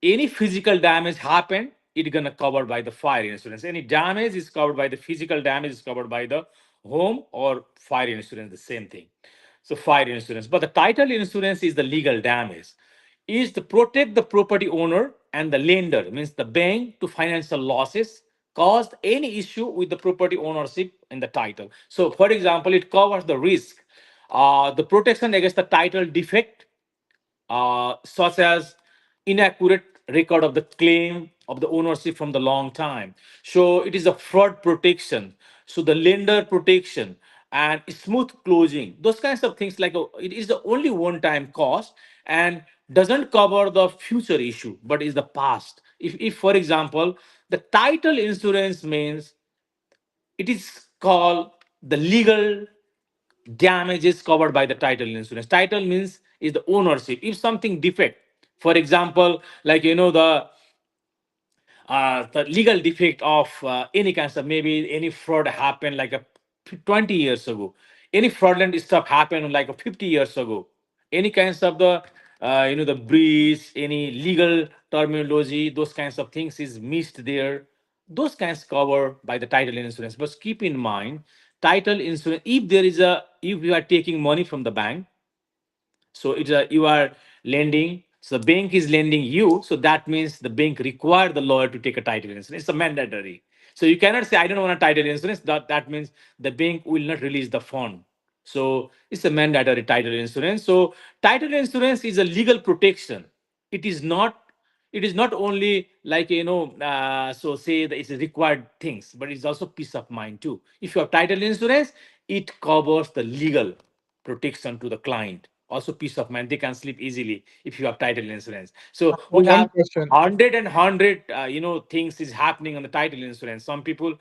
any physical damage happen, it's gonna covered by the fire insurance. Any damage is covered by the physical damage is covered by the home or fire insurance, the same thing. So fire insurance. But the title insurance is the legal damage. Is to protect the property owner and the lender, means the bank, to financial losses caused any issue with the property ownership in the title. So for example, it covers the risk, the protection against the title defect, such as inaccurate record of the claim of the ownership from the long time. So it is a fraud protection. So the lender protection and smooth closing, those kinds of things, like it is the only one-time cost and doesn't cover the future issue, but is the past. If for example, the title insurance means it is called the legal damages covered by the title insurance. Title means is the ownership. If something defect, for example, like the legal defect of any kinds of, maybe any fraud happened like a 20 years ago, any fraudulent stuff happened like a 50 years ago, any kinds of the the breach, any legal terminology, those kinds of things is missed there, those kinds covered by the title insurance. But keep in mind, title insurance, if you are taking money from the bank, so you are lending, so the bank is lending you, so that means the bank require the lawyer to take a title insurance. It's a mandatory. So you cannot say I don't want a title insurance. That means the bank will not release the fund. So it's a mandatory title insurance. So title insurance is a legal protection. It is not, it is not only like so say that it's a required things, but it's also peace of mind too. If you have title insurance, it covers the legal protection to the client, also peace of mind. They can sleep easily if you have title insurance. So we One have question. hundred and hundred things is happening on the title insurance. Some people,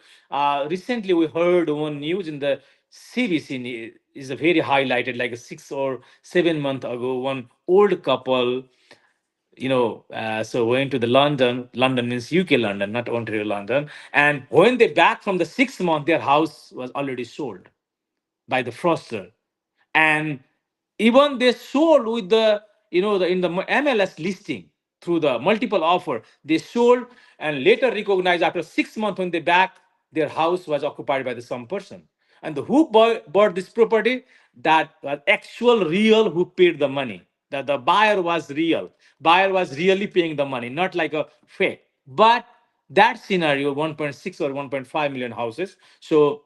recently we heard one news in the CBC, is a very highlighted, like a 6 or 7 month ago, one old couple, so went to the London means UK London, not Ontario London. And when they back from the 6 month, their house was already sold by the froster. And even they sold with the, in the MLS listing, through the multiple offer they sold, and later recognized after 6 months when they back, their house was occupied by the some person. And the who bought this property, that was actual real who paid the money, that the buyer was really paying the money, not like a fake. But that scenario, 1.6 or 1.5 million houses. So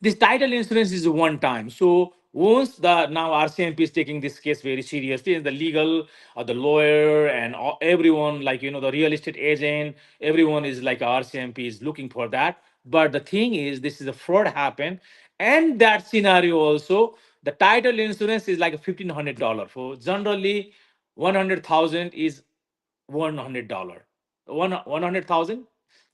this title insurance is one time. So once the now RCMP is taking this case very seriously, and the legal, the lawyer, and everyone, like the real estate agent, everyone is like RCMP is looking for that. But the thing is, this is a fraud happen, and that scenario also, the title insurance is like a $1,500. For generally, 100,000 is $100. 100,000.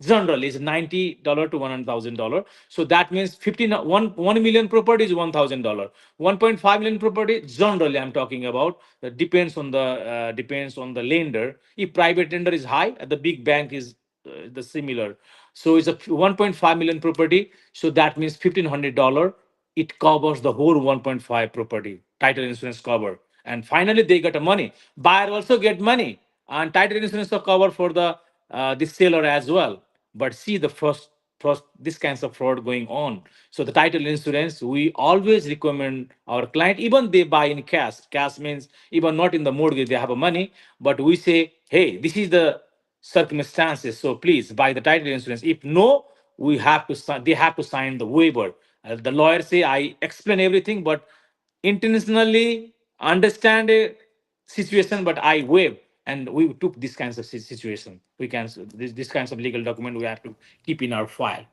Generally is $90 to $100,000. So that means 1 million property is $1,000. 1.5 million property generally I'm talking about. That depends on the lender. If private lender is high, the big bank is the similar. So it's a 1.5 million property. So that means $1,500. It covers the whole 1.5 property. Title insurance cover. And finally they get a money. Buyer also get money. And title insurance are cover for the seller as well. But see the first this kinds of fraud going on. So the title insurance, we always recommend our client, even they buy in cash. Cash means even not in the mortgage, they have a money, but we say, hey, this is the circumstances. So please buy the title insurance. If no, we have to they have to sign the waiver. The lawyer say, I explain everything, but intentionally understand a situation, but I waive. And we took this kinds of situation. We can this kinds of legal document we have to keep in our file.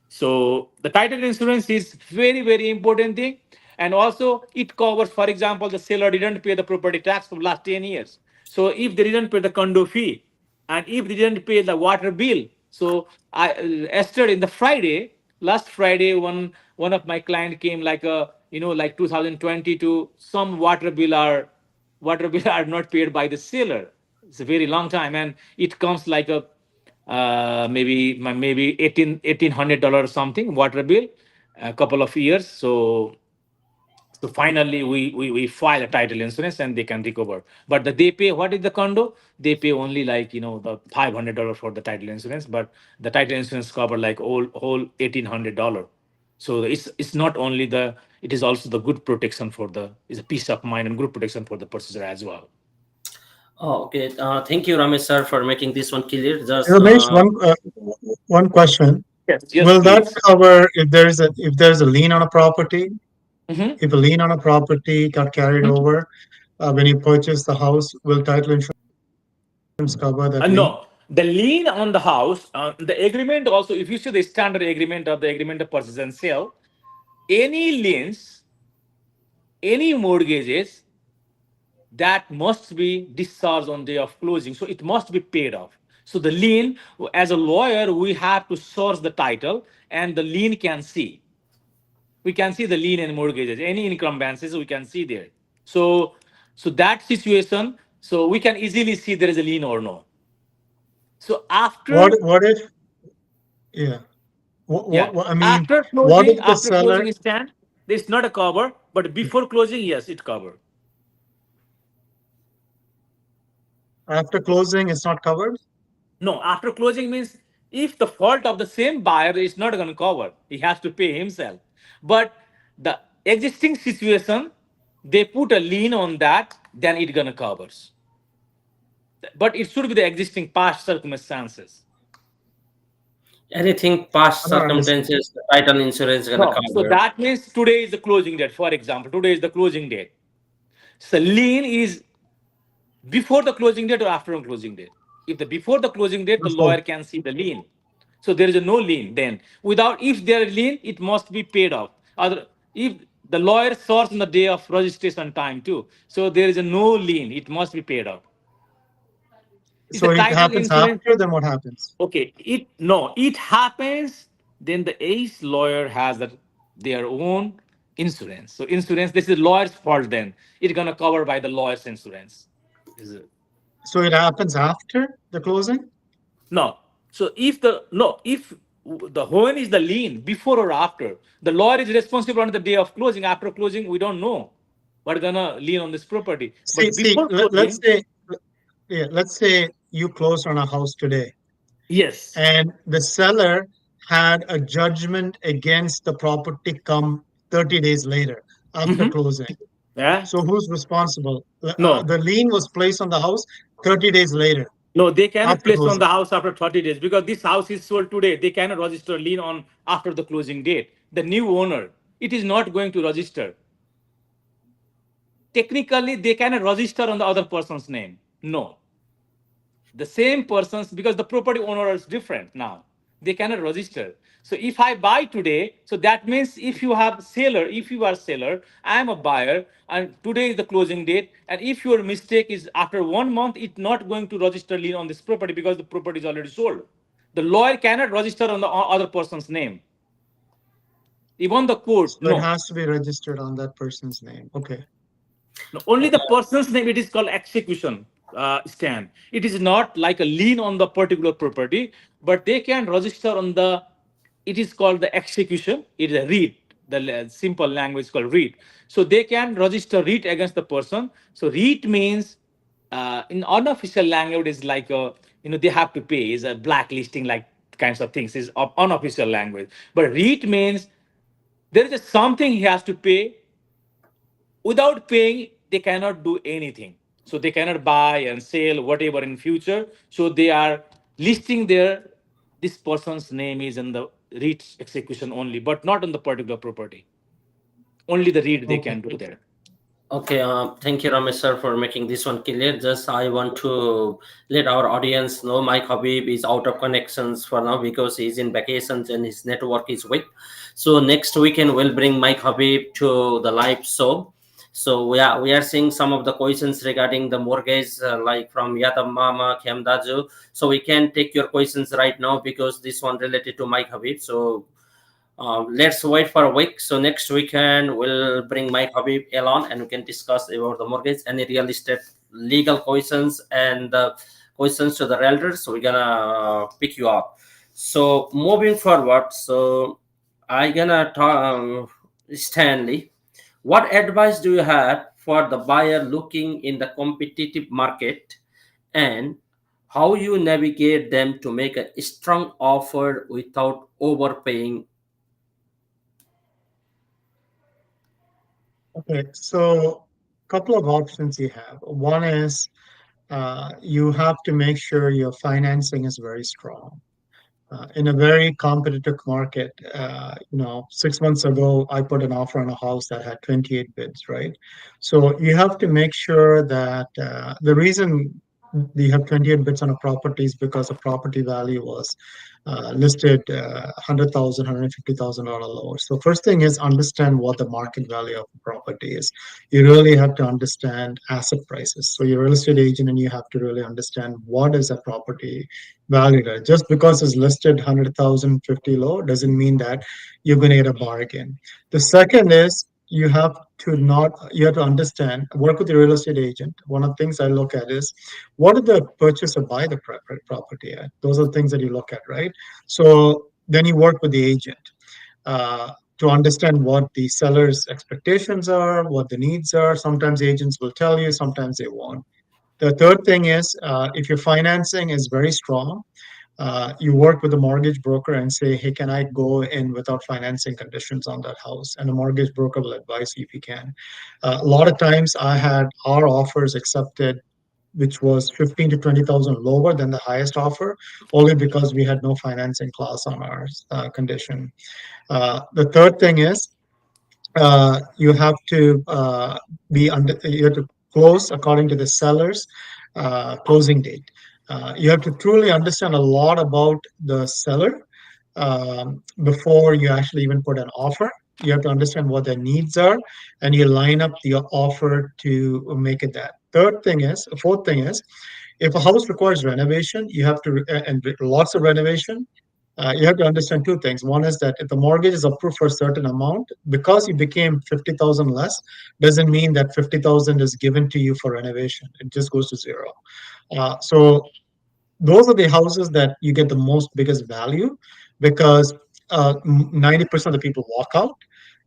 So the title insurance is very important thing, and also it covers, for example, the seller didn't pay the property tax for last 10 years. So if they didn't pay the condo fee, and if they didn't pay the water bill, so I yesterday in the Friday, last Friday, one of my client came like a like 2022, some water bill are not paid by the seller. It's a very long time, and it comes like a maybe $1,800 or something water bill, a couple of years. So finally we file a title insurance and they can recover. But they pay, what is the condo? They pay only like the $500 for the title insurance, but the title insurance cover like whole $1,800. So it's not only it is also the good protection for the is a peace of mind and good protection for the purchaser as well. Oh, okay. Thank you, Ramesh sir, for making this one clear. Just Ramesh, one question. Yes, Will that please. cover if there's a lien on a property? Mm-hmm. If a lien on a property got carried over when you purchase the house, will title insurance cover that lien? No, the lien on the house, the agreement also, if you see the standard agreement of the agreement of purchase and sale, any liens, any mortgages that must be discharged on day of closing. So it must be paid off. So the lien, as a lawyer, we have to source the title and the lien can see. We can see the lien and mortgages, any incumbencies we can see there. So that situation, so we can easily see there is a lien or no. So after What if yeah? Yeah. I mean, After what closing, if the after seller closing stand, there's not a cover, but before closing, yes, it covered. after closing is not covered? No, after closing means if the fault of the same buyer is not going to cover, he has to pay himself. But the existing situation, they put a lien on that, then it gonna covers. But it should be the existing past circumstances. anything past I don't understand. circumstances, the title insurance gonna No, so cover. that means today is the closing date. For example, today is the closing date. So lien is before the closing date or after the closing date. If the before the closing date, the Before. lawyer can see the lien. So there is a no lien then. Without, if there is lien, it must be paid off. Other, if the lawyer source on the day of registration time too, so there is a no lien, it must be paid off. It's So the it title happens insurance. after, then what happens? Okay, it happens. Then the ace lawyer has their own insurance. So insurance, this is lawyer's fault. Then it's gonna cover by the lawyer's insurance. Is it? So it happens after the closing? No. So if the when is the lien before or after, the lawyer is responsible on the day of closing. After closing, we don't know what gonna lien on this property. But See, before closing, yeah, let's say you closed on a house today yes. and the seller had a judgment against the property come 30 days later after Mhm. closing. Yeah. So who's responsible? No. The lien was placed on the house 30 days later No, they cannot after place on closing. the house after 30 days because this house is sold today. They cannot register lien on after the closing date. The new owner, it is not going to register. Technically, they cannot register on the other person's name. No, the same persons, because the property owner is different now, they cannot register. So if I buy today, so that means if you are seller, I am a buyer, and today is the closing date, and if your mistake is after 1 month, it's not going to register lien on this property because the property is already sold. The lawyer cannot register on the other person's name. Even the court, So it no. has to be registered on that person's name. Okay. No, only the person's name. It is called execution stand. It is not like a lien on the particular property, but they can register on the. It is called the execution. It is a read. The simple language is called read. So they can register read against the person. So read means in unofficial language is like a, they have to pay, is a blacklisting like kinds of things is unofficial language. But read means there is a something he has to pay. Without paying they cannot do anything, so they cannot buy and sell whatever in future. So they are listing their, this person's name is in the REIT execution only, but not on the particular property. Only the REIT they Okay. can do there. Okay, thank you, Ramesh sir, for making this one clear. Just I want to let our audience know Mike Habib is out of connections for now because he's in vacations and his network is weak. So next weekend we'll bring Mike Habib to the live show. So we are seeing some of the questions regarding the mortgage, like from Yadam Mama, Khemdaju. So we can take your questions right now because this one related to Mike Habib. So let's wait for a week. So next weekend we'll bring Mike Habib along and we can discuss about the mortgage, any real estate legal questions and the questions to the realtors. So we're gonna pick you up. So moving forward, so I gonna talk, Stanley. What advice do you have for the buyer looking in the competitive market, and how you navigate them to make a strong offer without overpaying? Okay. So couple of options you have. One is you have to make sure your financing is very strong. In a very competitive market, 6 months ago, I put an offer on a house that had 28 bids, right? So you have to make sure that the reason you have 28 bids on a property is because the property value was listed 100,000, $150,000 lower. So first thing is understand what the market value of the property is. You really have to understand asset prices. So you're a real estate agent and you have to really understand what is a property valued at. Just because it's listed 100,000 50 low doesn't mean that you're going to get a bargain. The second is you have to understand, work with the real estate agent. One of the things I look at is what did the purchaser buy the property at? Those are the things that you look at, right? So then you work with the agent uh, to understand what the seller's expectations are, what the needs are. Sometimes agents will tell you, sometimes they won't. The third thing is if your financing is very strong, you work with a mortgage broker and say, hey, can I go in without financing conditions on that house? And the mortgage broker will advise you if you can. A lot of times I had our offers accepted, which was 15 to 20,000 lower than the highest offer, only because we had no financing clause on our condition. The third thing is you have to you have to close according to the seller's closing date. You have to truly understand a lot about the seller before you actually even put an offer. You have to understand what their needs are, and you line up the offer to make it that. Fourth thing is, if a house requires renovation, you have to, and lots of renovation, you have to understand two things. One is that if the mortgage is approved for a certain amount, because you became 50,000 less, doesn't mean that 50,000 is given to you for renovation. It just goes to zero. So those are the houses that you get the most biggest value because 90% of the people walk out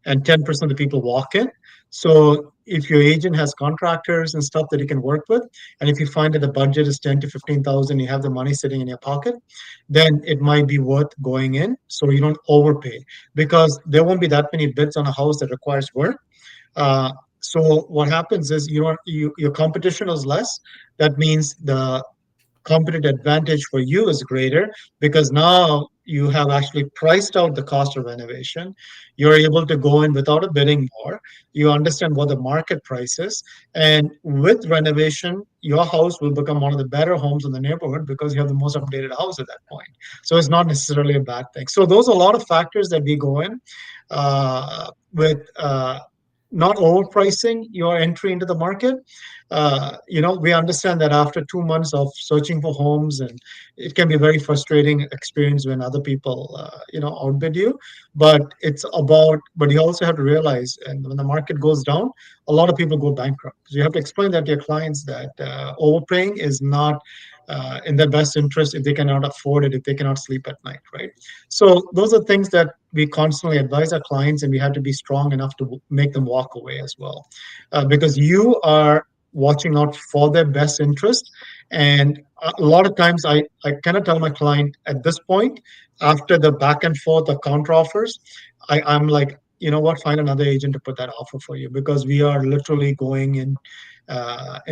and 10% of the people walk in. So if your agent has contractors and stuff that you can work with, and if you find that the budget is 10 to 15,000, you have the money sitting in your pocket, then it might be worth going in so you don't overpay because there won't be that many bids on a house that requires work. So what happens is your competition is less. That means the competitive advantage for you is greater because now you have actually priced out the cost of renovation. You're able to go in without a bidding war. You understand what the market price is. And with renovation, your house will become one of the better homes in the neighborhood because you have the most updated house at that point. So it's not necessarily a bad thing. So those are a lot of factors that we go in with not overpricing your entry into the market. We understand that after 2 months of searching for homes, and it can be a very frustrating experience when other people, outbid you. But you also have to realize, and when the market goes down, a lot of people go bankrupt. So you have to explain that to your clients that overpaying is not in their best interest if they cannot afford it, if they cannot sleep at night, right? So those are things that we constantly advise our clients, and we have to be strong enough to make them walk away as well, because you are watching out for their best interest. And a lot of times, I cannot tell my client at this point, after the back and forth of counter offers, I'm like, you know what, find another agent to put that offer for you, because we are literally going in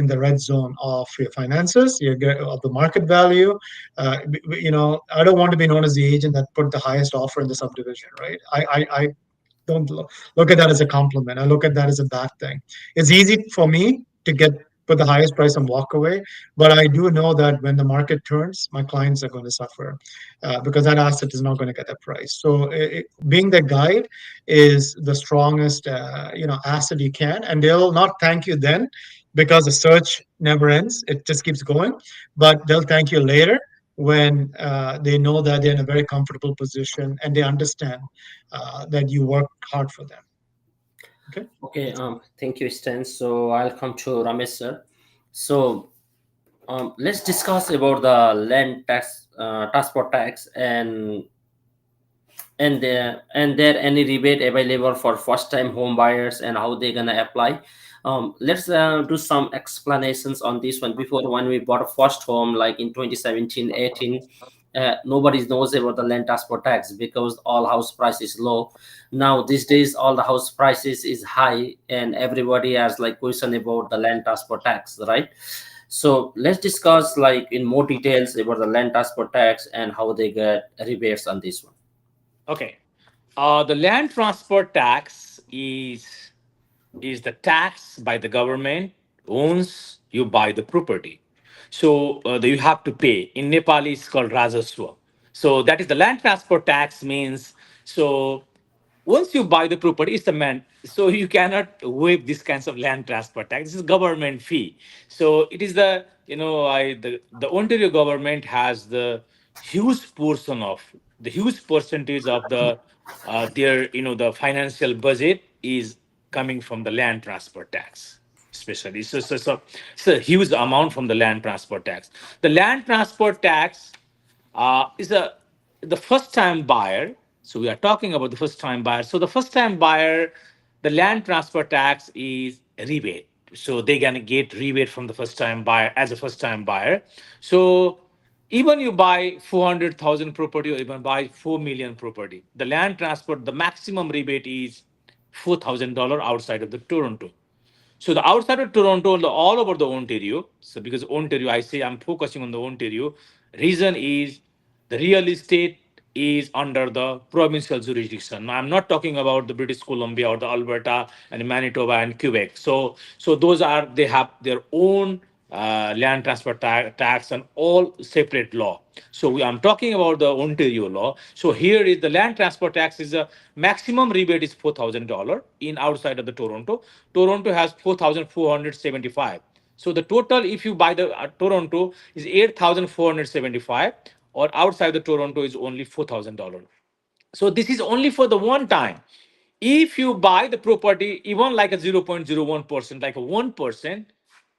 the red zone of your finances, of the market value. I don't want to be known as the agent that put the highest offer in the subdivision, right? I don't look at that as a compliment. I look at that as a bad thing. It's easy for me to get put the highest price and walk away, but I do know that when the market turns, my clients are going to suffer, because that asset is not going to get that price. So being the guide is the strongest asset you can, and they'll not thank you then, because the search never ends. It just keeps going, but they'll thank you later when they know that they're in a very comfortable position and they understand that you work hard for them. Okay. Okay, thank you, Stan. So I'll come to Ramesh sir. So let's discuss about the land tax, transport tax, and there any rebate available for first time home buyers and how they're gonna apply. Let's do some explanations on this one. Before, when we bought a first home like in 2017-18, nobody knows about the land transport tax because all house price is low. Now these days all the house prices is high and everybody has like question about the land transport tax, right? So let's discuss like in more details about the land transport tax and how they get rebates on this one. Okay. The land transport tax is the tax by the government once you buy the property. So you have to pay. In Nepali, it's called Rajaswa. So that is the land transport tax means. So once you buy the property, it's the man. So you cannot waive this kinds of land transport tax. This is government fee. So it is the Ontario government has the huge percentage of their the financial budget is coming from the land transport tax, especially. So it's a huge amount from the land transport tax. The land transport tax is a the first time buyer. So we are talking about the first time buyer. So the first time buyer, the land transfer tax is a rebate. So they're gonna get rebate from the first time buyer as a first time buyer. So even you buy 400,000 property or even buy 4 million property, the land transport, the maximum rebate is $4,000 outside of the Toronto. So the outside of Toronto, all over the Ontario. So because Ontario, I say I'm focusing on the Ontario. Reason is the real estate is under the provincial jurisdiction. Now, I'm not talking about the British Columbia or the Alberta and Manitoba and Quebec. So those are they have their own land transfer tax and all separate law. So I'm talking about the Ontario law. So here is the land transfer tax is a maximum rebate is $4,000 in outside of the Toronto. Toronto has 4,475. So the total, if you buy the Toronto, is 8,475, or outside the Toronto is only $4,000. So this is only for the one time. If you buy the property even like a 0.01%, like a 1%,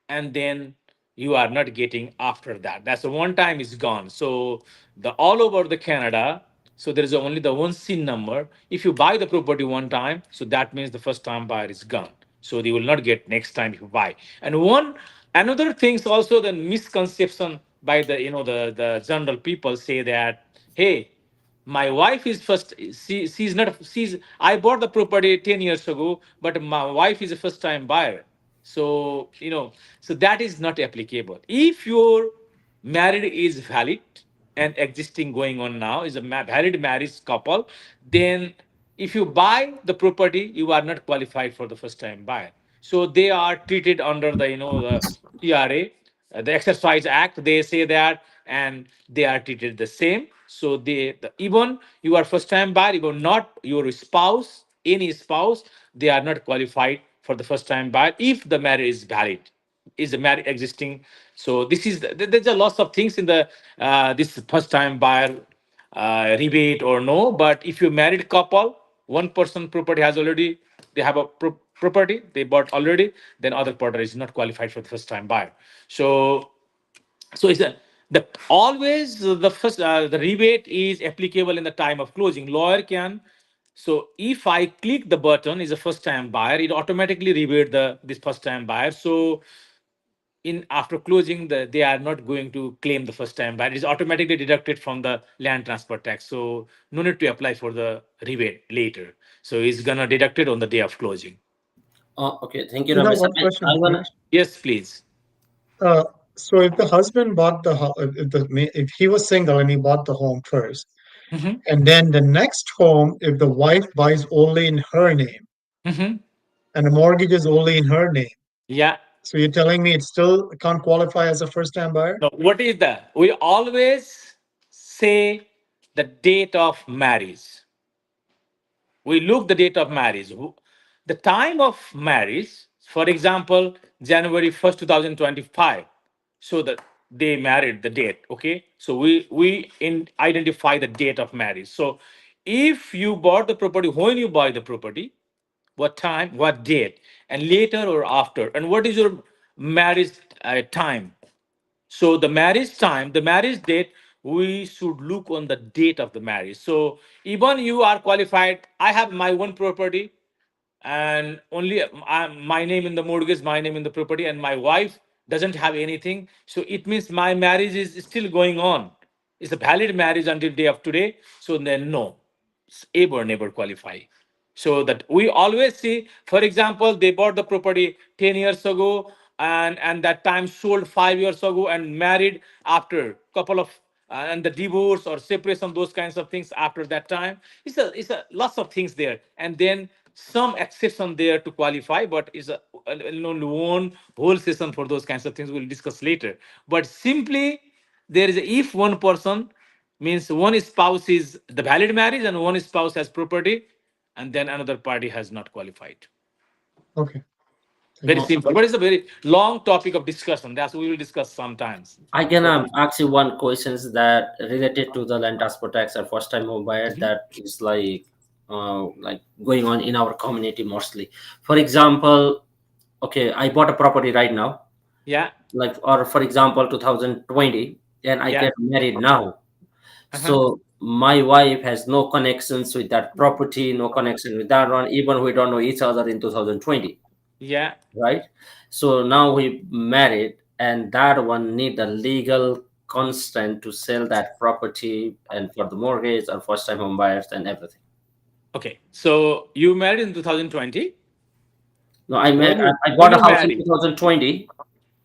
and then you are not getting after that. That's the one time is gone. So the all over the Canada, so there is only the one SIN number. If you buy the property one time, so that means the first time buyer is gone. So they will not get next time if you buy. And one another things also the misconception by the general people say that, hey, my wife is first she's not she's I bought the property 10 years ago, but my wife is a first time buyer. So so that is not applicable. If your marriage is valid and existing going on now is a valid marriage couple, then if you buy the property you are not qualified for the first time buyer. So they are treated under the the TRA, the Exercise Act. They say that, and they are treated the same. So even you are first time buyer, even not your spouse, any spouse, they are not qualified for the first time buyer if the marriage is valid, is the marriage existing. So this is there's a lots of things in the this first time buyer rebate or no. But if you married couple, one person property has already, they have a property they bought already, then other partner is not qualified for the first time buyer. So it's a, the always the first the rebate is applicable in the time of closing. Lawyer can, so if I click the button is a first time buyer, it automatically rebate the this first time buyer. So in after closing, they are not going to claim the first time buyer. It is automatically deducted from the land transfer tax. So no need to apply for the rebate later. So it's gonna deduct it on the day of closing. Okay, thank you, I have Ramesh. one I question, wanna. please. Yes, please. Uh, so if the husband bought the house, if he was single and he bought the home first, Hmm. and then the next home, if the wife buys only in her name Hmm. and the mortgage is only in her name, Yeah. so you're telling me it still can't qualify as a first-time buyer? No, what is that? We always say the date of marriage. We look the date of marriage. The time of marriage, for example, January 1st, 2025. So that they married the date. Okay. So we identify the date of marriage. So if you bought the property, when you buy the property, what time, what date, and later or after, and what is your marriage time. So the marriage time, the marriage date, we should look on the date of the marriage. So even you are qualified, I have my one property and only my name in the mortgage, my name in the property, and my wife doesn't have anything. So it means my marriage is still going on. It's a valid marriage until day of today. So then no, ever never qualify. So that we always see, for example, they bought the property 10 years ago and that time sold 5 years ago and married after couple of and the divorce or separation, those kinds of things after that time. It's a lots of things there. And then some exception there to qualify, but is only one whole session for those kinds of things we'll discuss later. But simply there is a, if one person means one spouse is the valid marriage and one spouse has property and then another party has not qualified. Okay, thank Very you. Uh, simple, but it's a very long topic of discussion. That's what we will discuss sometimes. I can So, ask you one questions that related to the land transport tax or first time home buyer mhm. that is like going on in our community mostly. For example, okay, I bought a property right now, Yeah, like or for example 2020, and I yeah, get married now. uh-huh, So my wife has no connections with that property, no connection with that one, even we don't know each other in 2020, yeah. right? So now we married, and that one need a legal consent to sell that property and for the mortgage or first time home buyers and everything. Okay, so you married in 2020. No, I When married, you I when bought a you house in married, 2020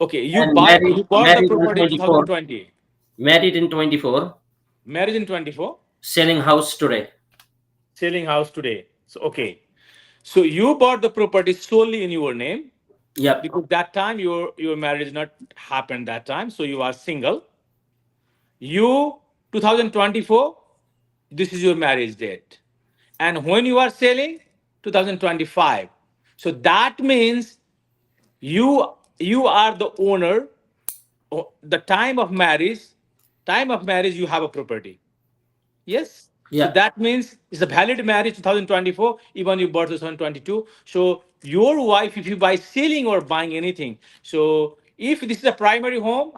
okay, and married you bought the married in property in 24, 2020. married in 24, Marriage in 24, selling house today. selling house today. So okay, so you bought the property solely in your name Yep. because that time your marriage not happened that time, so you are single. You 2024, this is your marriage date. And when you are selling 2025. So that means you are the owner. The time of marriage you have a property. Yes. So Yeah. that means it's a valid marriage 2024, even you bought 2022. So your wife, if you buy selling or buying anything, so if this is a primary home,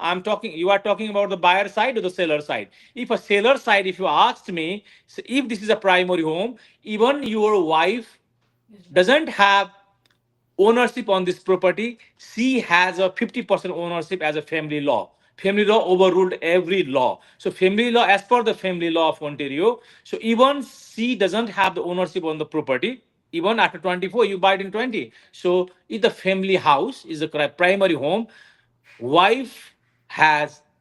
you are talking about the buyer side or the seller side. If a seller side, if you asked me, so if this is a primary home, even your wife doesn't have ownership on this property, she has a 50% ownership as a family law. Family law overruled every law. So family law, as per the family law of Ontario, so even she doesn't have the ownership on the property. Even after 24, you buy it in 20. So if the family house is a primary home, wife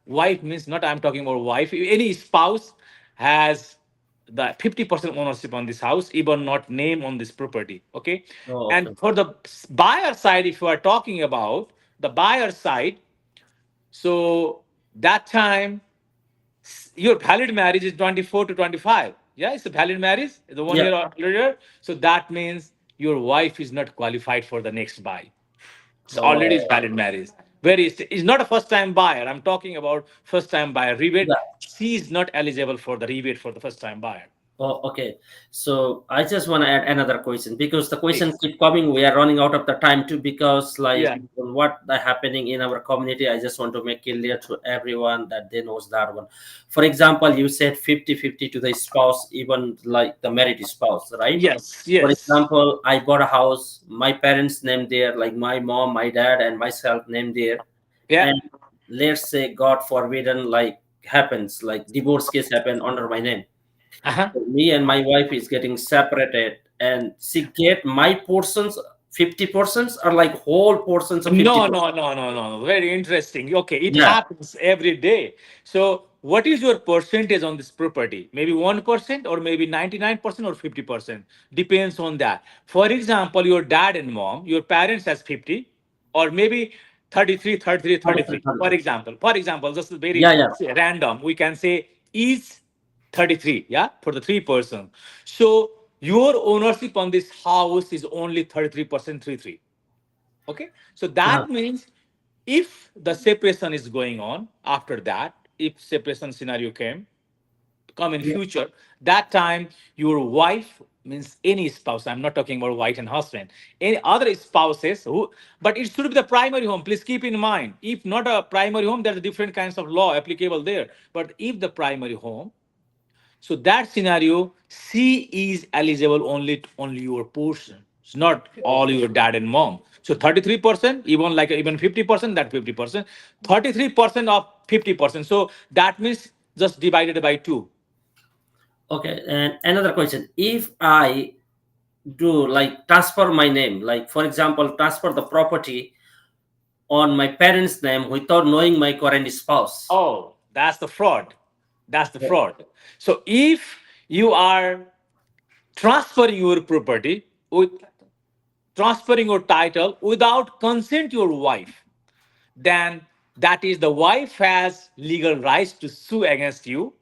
wife means not I'm talking about wife, any spouse has the 50% ownership on this house, even not name on this property. Okay. Oh, And okay. for the buyer side, if you are talking about the buyer side, so that time your valid marriage is 24 to 25. Yeah, it's a valid marriage, the one Yeah. year earlier. So that means your wife is not qualified for the next buy. It's already Oh, valid marriage. It's not a first time buyer. I'm talking about first time buyer rebate. yeah. She is not eligible for the rebate for the first time buyer. Oh, okay. So I just want to add another question because the question Please. keep coming. We are running out of the time too because like Yeah. what the happening in our community, I just want to make clear to everyone that they knows that one. For example, you said 50-50 to the spouse, even like the married spouse, right? Yes. For Yes. example, I bought a house, my parents named there, like my mom, my dad, and myself named there. Yeah. And let's say God forbidden, like happens, like divorce case happen under my name, Uh-huh. me and my wife is getting separated and she get my portions 50 portions or like whole portions of 50 No, portions. no, no, no, no. Very interesting. Okay, it Yeah, happens every day. So, what is your percentage on this property? Maybe 1% or maybe 99% or 50%. Depends on that. For example, your dad and mom, your parents has 50 or maybe 33, 33, 33, 33. For 33. example, just Yeah, very yeah. random. We can say is 33, yeah, for the three-person. So, your ownership on this house is only 33%, 33. Okay, so Uh, that means if the separation is going on after that, if separation scenario come in yeah, future, that time your wife means any spouse. I'm not talking about wife and husband, any other spouses who, but it should be the primary home. Please keep in mind, if not a primary home, there's different kinds of law applicable there. But if the primary home, so that scenario, C is eligible only your portion. It's not all your dad and mom. So 33%, even 50%, that 50%, 33% of 50%. So that means just divided by two. okay, and another question, if I do like transfer my name, like for example transfer the property on my parents name without knowing my current spouse. Oh, that's the fraud. That's the fraud. So if you are transferring your property with transferring your title without consent your wife, then that is the wife has legal rights to sue against you.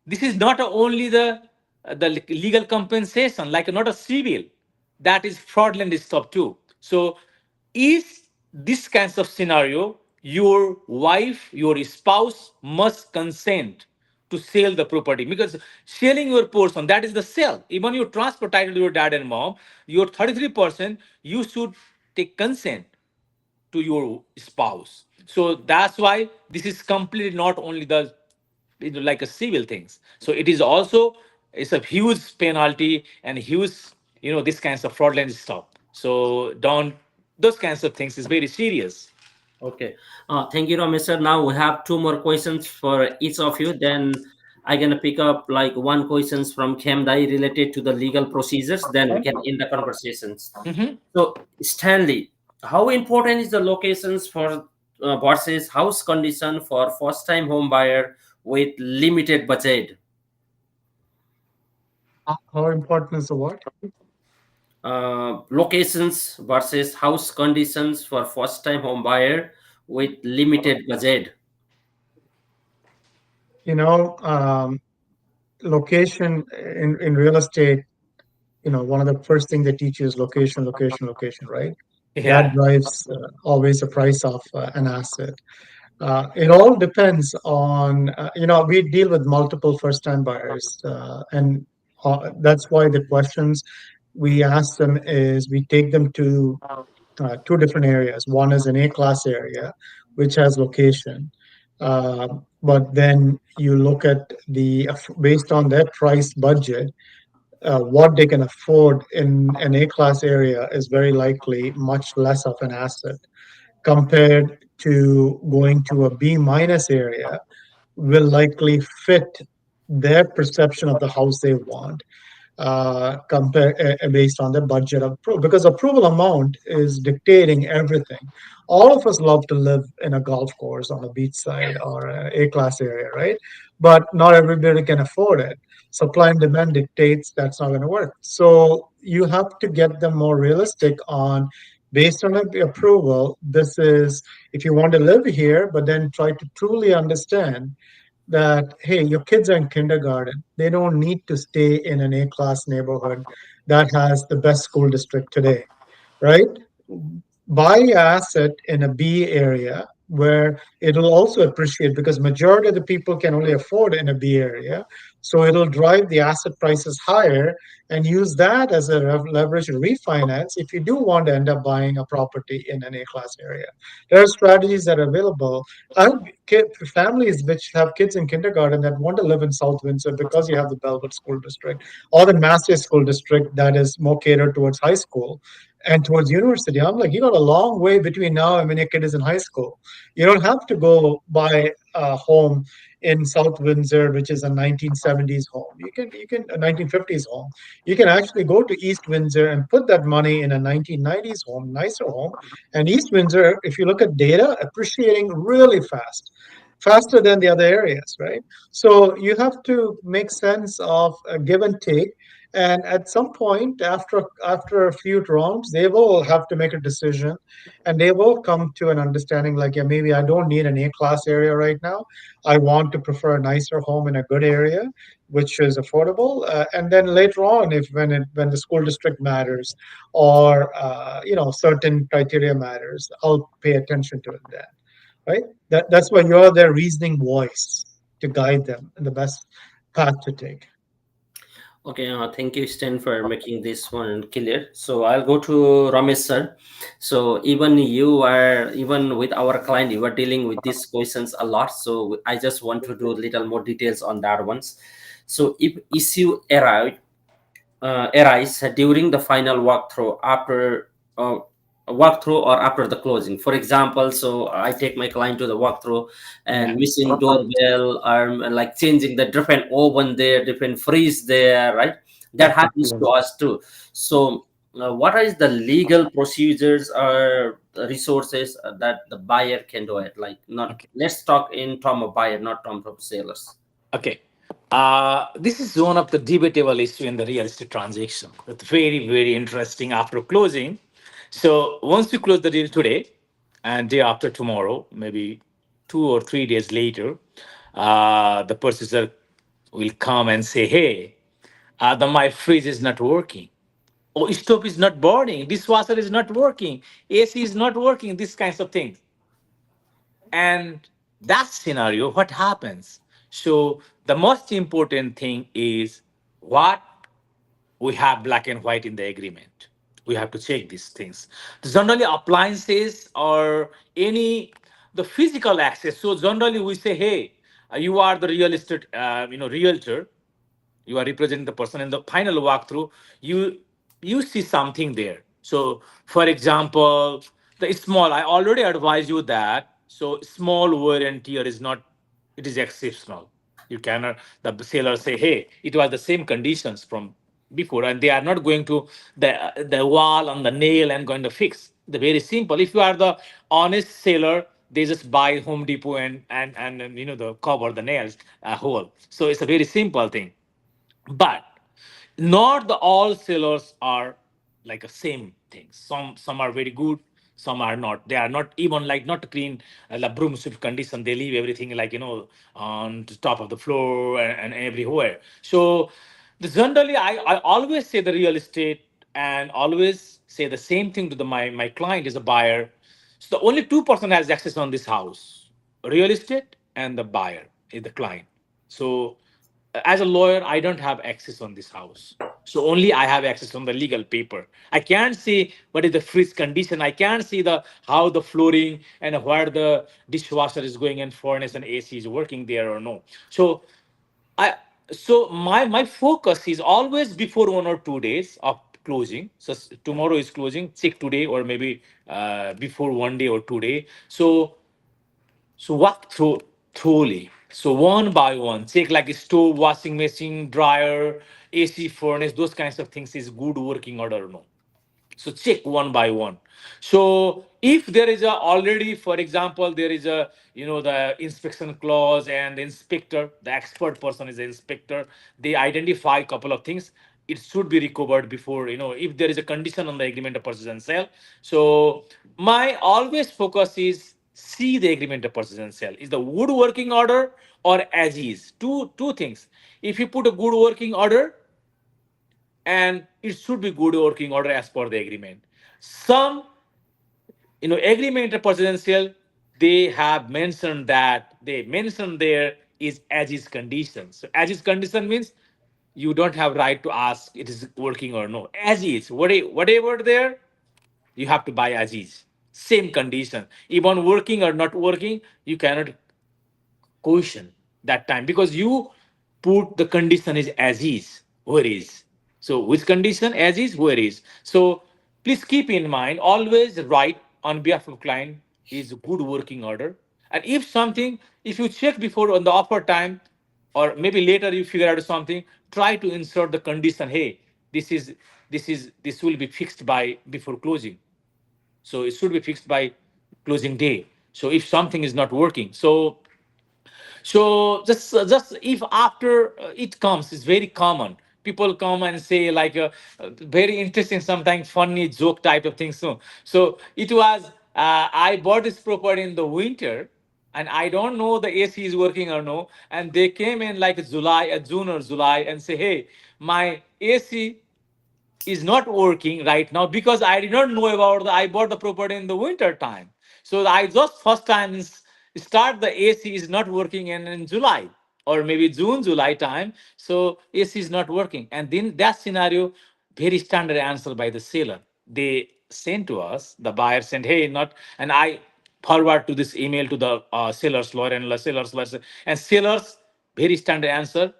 This is not only the legal compensation, like not a civil, that is fraudulent stuff too. So is this kinds of scenario, your wife, your spouse must consent to sell the property, because selling your portion, that is the sale. Even you transfer title to your dad and mom, your 33%, you should take consent to your spouse. So that's why this is completely not only the like a civil things. So it is also, it's a huge penalty and huge, this kinds of fraudulent stuff. So don't, those kinds of things is very serious. Okay. Thank you, Ramesh sir. Now we have two more questions for each of you. Then I'm gonna pick up like one questions from Kemdai related to the legal procedures. Then we can end the conversations. Mhm. So Stanley, how important is the locations for versus house condition for first-time home buyer with limited budget? How important is the what? Locations versus house conditions for first-time home buyer with limited budget. You know, location in real estate, one of the first thing they teach you is location, location, location, right? That Yeah. drives always the price of an asset. It all depends on, we deal with multiple first-time buyers, and that's why the questions we ask them is we take them to two different areas. One is an A-class area, which has location. But then you look at based on their price budget, what they can afford in an A-class area is very likely much less of an asset compared to going to a B minus area will likely fit their perception of the house they want based on the budget approval, because approval amount is dictating everything. All of us love to live in a golf course on a beachside or a class area, right? But not everybody can afford it. Supply and demand dictates that's not going to work. So you have to get them more realistic on based on the approval. This is if you want to live here, but then try to truly understand that hey, your kids are in kindergarten, they don't need to stay in an A class neighborhood that has the best school district today, right? Buy an asset in a B area where it'll also appreciate because majority of the people can only afford in a B area. So it'll drive the asset prices higher and use that as a leverage to refinance if you do want to end up buying a property in an A class area. There are strategies that are available. I have families which have kids in kindergarten that want to live in South Windsor because you have the Bellwood School District or the Massey School District that is more catered towards high school and towards university. I'm like, you got a long way between now and when your kid is in high school. You don't have to go buy a home in South Windsor, which is a 1970s home. You can a 1950s home. You can actually go to East Windsor and put that money in a 1990s home, nicer home. And East Windsor, if you look at data, appreciating really fast, faster than the other areas, right? So you have to make sense of a give and take, and at some point after a few rounds they will have to make a decision, and they will come to an understanding like, yeah, maybe I don't need an A class area right now. I want to prefer a nicer home in a good area which is affordable, and then later on, if when the school district matters or certain criteria matters, I'll pay attention to it then, right? That's why you're their reasoning voice to guide them in the best path to take. Okay, thank you, Stan, for making this one clear. So I'll go to Ramesh sir. So even with our client, you are dealing with these questions a lot. So I just want to do a little more details on that ones. So if issue arise during the final walkthrough after walkthrough or after the closing. For example, so I take my client to the walkthrough Yeah. and missing doorbell or like changing the different oven there, different freeze there, right? That Yeah. happens to us too. So what is the legal procedures or resources that the buyer can do it? Like, not, Okay. let's talk in term of buyer, not term of sellers. Okay. This is one of the debatable issue in the real estate transaction. It's very, very interesting after closing. So once you close the deal today and day after tomorrow, maybe 2 or 3 days later, the purchaser will come and say, hey, my fridge is not working. Oh, stove is not burning. Dishwasher is not working. AC is not working. These kinds of things. And that scenario, what happens? So the most important thing is what we have black and white in the agreement. We have to check these things. Generally, appliances or any the physical access. So generally, we say, hey, you are the real estate, realtor. You are representing the person in the final walkthrough. You see something there. So for example, the small, I already advise you that so small wear and tear is not, it is exceptional. You cannot, the seller say, hey, it was the same conditions from before, and they are not going to the wall on the nail and going to fix. The very simple, if you are the honest seller, they just buy Home Depot and the cover the nails hole. So it's a very simple thing. But not the all sellers are like a same thing. Some are very good, some are not. They are not even like not clean, the broom sweep condition. They leave everything like on the top of the floor and everywhere. So generally I always say the real estate and always say the same thing to my client is a buyer. So the only two-person has access on this house, real estate and the buyer is the client. So as a lawyer, I don't have access on this house. So only I have access on the legal paper. I can't see what is the fridge condition. I can't see the how the flooring and where the dishwasher is going and furnace and AC is working there or no. So I so my focus is always before 1 or 2 days of closing. So tomorrow is closing, check today or maybe before 1 day or 2 day. So walk through thoroughly. So one by one, check like stove, washing machine, dryer, AC, furnace, those kinds of things is good working order or no. So check one by one. So if there is a already, for example, there is a the inspection clause and the inspector, the expert person is the inspector. They identify a couple of things. It should be recovered before if there is a condition on the agreement of purchase and sale. So my always focus is see the agreement of purchase and sale. Is the good working order or as is? Two things. If you put a good working order, and it should be good working order as per the agreement. Some, agreement presidential, they have mentioned that they mentioned there is as is condition. So as is condition means you don't have right to ask it is working or no. As is, whatever there, you have to buy as is. Same condition. Even working or not working, you cannot question that time because you put the condition is as is, where is. So which condition as is, where is. So please keep in mind, always write on behalf of client is good working order. And if something, if you check before on the offer time, or maybe later you figure out something, try to insert the condition, hey, this will be fixed by before closing. So it should be fixed by closing day. So if something is not working, so just if after it comes, it's very common. People come and say like very interesting, sometimes funny joke type of things. So it was I bought this property in the winter, and I don't know the AC is working or no. And they came in like July, June or July, and say, hey, my AC is not working right now because I did not know about I bought the property in the winter time. So I just first time start the AC is not working in July or maybe June, July time. So AC is not working. And then that scenario, very standard answer by the seller. They sent to us, the buyer sent, hey, not, and I forward to this email to the seller's lawyer and the seller's lawyer. And sellers, very standard answer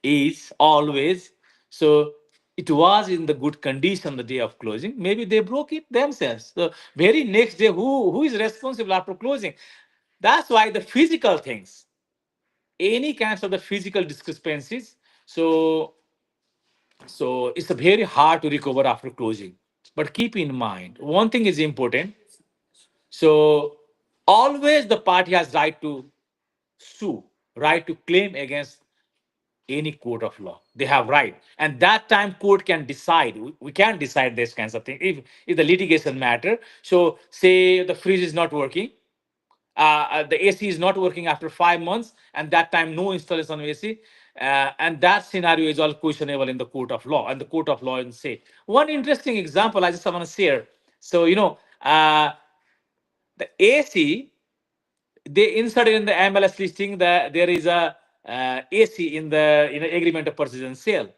is always, so it was in the good condition the day of closing, maybe they broke it themselves the very next day. Who is responsible after closing? That's why the physical things, any kinds of the physical discrepancies, so it's a very hard to recover after closing. But keep in mind one thing is important. So always the party has right to sue, right to claim against any court of law. They have right, and that time court can decide. We can decide this kinds of thing if the litigation matter. So say the fridge is not working, the AC is not working after 5 months, and that time no installation of AC, and that scenario is all questionable in the court of law. And the court of law and say one interesting example I just want to share. So the AC, they inserted in the MLS listing that there is a AC in the agreement of purchase and sale.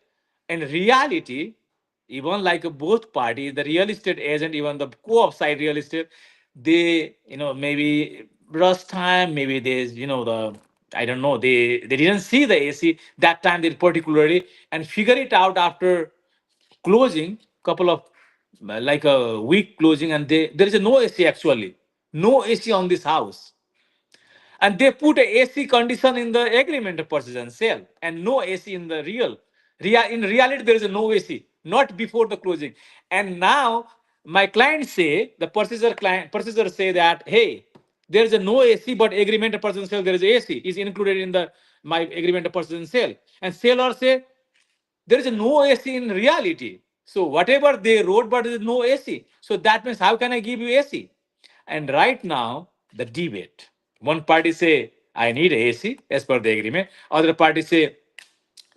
In reality, even like both parties, the real estate agent, even the co-op side real estate, they maybe rush time, maybe there's the, I don't know, they didn't see the AC that time they particularly, and figure it out after closing, couple of like a week closing, and there is a no AC actually, no AC on this house. And they put a AC condition in the agreement of purchase and sale, and no AC in the in reality there is a no AC, not before the closing. And now my client say, the purchaser say that, hey, there is a no AC, but agreement of purchase and sale there is AC is included in the my agreement of purchase and sale. And seller say there is no AC in reality. So whatever they wrote, but there is no AC. So that means how can I give you AC? And right now the debate. One party say I need AC as per the agreement. Other party say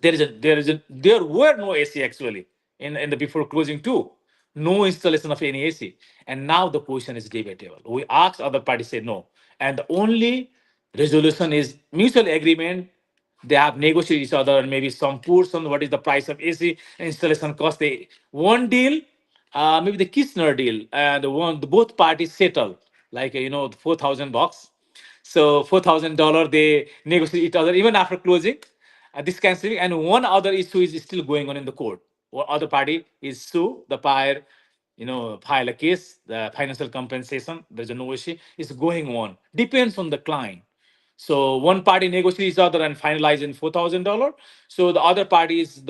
there were no AC actually in the before closing too. No installation of any AC. And now the position is debatable. We asked, other parties say no. And the only resolution is mutual agreement. They have negotiated each other and maybe some portion what is the price of AC installation cost. They one deal, maybe the Kirchner deal, and the both parties settle like 4,000 bucks. So $4,000 they negotiate each other even after closing. This can see, and one other issue is still going on in the court. One other party is sue the buyer, file a case, the financial compensation. There's a no issue. It's going on. Depends on the client. So one party negotiates each other and finalize in $4,000. So the other party is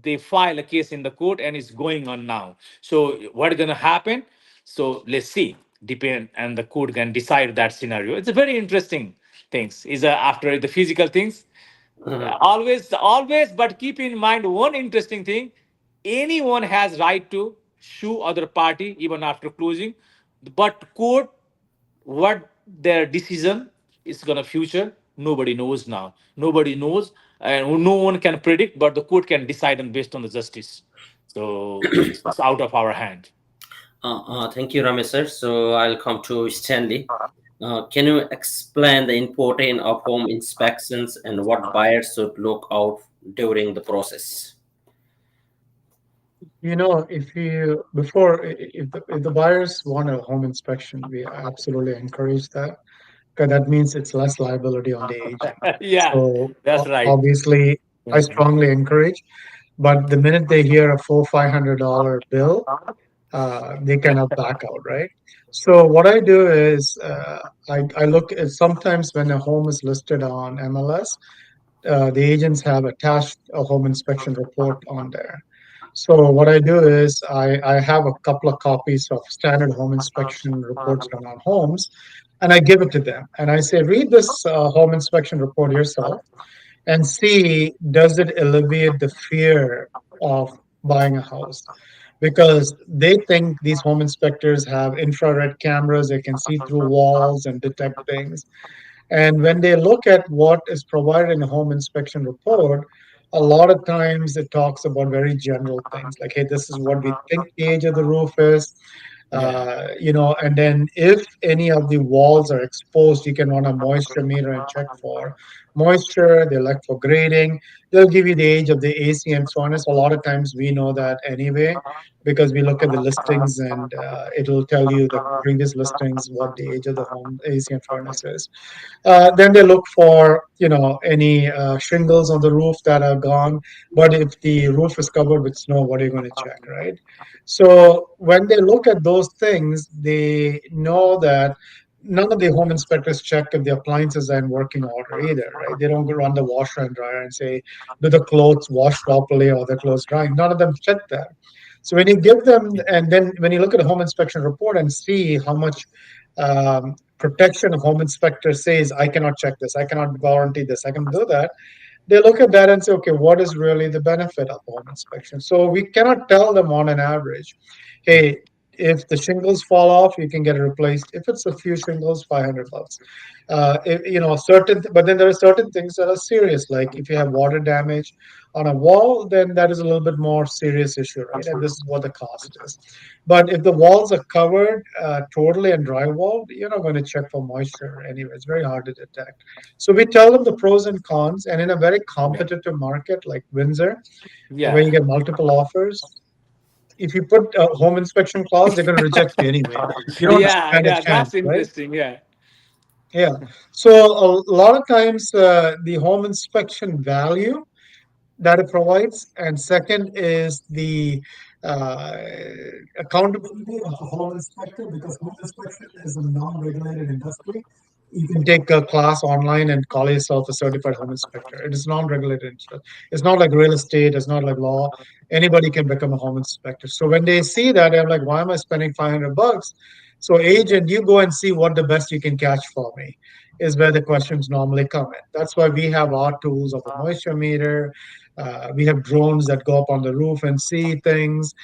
they file a case in the court and it's going on now. So what's gonna happen? So let's see. Depend, and the court can decide that scenario. It's a very interesting things. Is after the physical things. Mhm. Always, but keep in mind one interesting thing. Anyone has right to sue other party even after closing, but court, what their decision is gonna future, nobody knows now. Nobody knows, and no one can predict, but the court can decide and based on the justice. So it's out of our hand. Thank you, Ramesh sir. So I'll come to Stanley. Can you explain the importance of home inspections and what buyers should look out during the process? If you before if the buyers want a home inspection, we absolutely encourage that because that means it's less liability on the agent. Yeah, So that's right. obviously, I Mhm. strongly encourage. But the minute they hear a $400-500 bill, they cannot back out, right? So what I do is I look at sometimes when a home is listed on MLS, the agents have attached a home inspection report on there. So what I do is I have a couple of copies of standard home inspection reports done on homes, and I give it to them. And I say, read this home inspection report yourself and see does it alleviate the fear of buying a house because they think these home inspectors have infrared cameras, they can see through walls and detect things. And when they look at what is provided in a home inspection report, a lot of times it talks about very general things like, hey, this is what we think the age of the roof is. Yeah. And then if any of the walls are exposed, you can run a moisture meter and check for moisture. They look for grading. They'll give you the age of the AC and furnace. A lot of times we know that anyway because we look at the listings and it'll tell you the previous listings what the age of the home AC and furnace is. Then they look for any shingles on the roof that are gone. But if the roof is covered with snow, what are you going to check, right? So when they look at those things, they know that none of the home inspectors check if the appliances are in working order either, right? They don't go run the washer and dryer and say, do the clothes wash properly or the clothes drying? None of them check that. So when you give them, and then when you look at a home inspection report and see how much protection a home inspector says, I cannot check this, I cannot guarantee this, I can do that, they look at that and say, okay, what is really the benefit of home inspection? So we cannot tell them on an average, hey, if the shingles fall off, you can get it replaced. If it's a few shingles, $500. Certain, but then there are certain things that are serious, like if you have water damage on a wall, then that is a little bit more serious issue, right? And this is what the cost is. But if the walls are covered totally and drywalled, you're not going to check for moisture anyway. It's very hard to detect. So we tell them the pros and cons, and in a very Yeah. competitive market like Windsor, where you Yeah. get multiple offers, if you put a home inspection clause, they're going to reject you anyway. You don't Yeah. stand a Yeah. chance, That's right? interesting. Yeah. Yeah. So a lot of times, the home inspection value that it provides, and second is the uh, accountability of a home inspector because home inspection is a non-regulated industry. You can take a class online and call yourself a certified home inspector. It is non-regulated industry. It's not like real estate. It's not like law. Anybody can become a home inspector. So when they see that, they're like, "Why am I spending $500?" So, agent, you go and see what the best you can catch for me. Is where the questions normally come in. That's why we have our tools of a moisture meter, we have drones that go up on the roof and see things.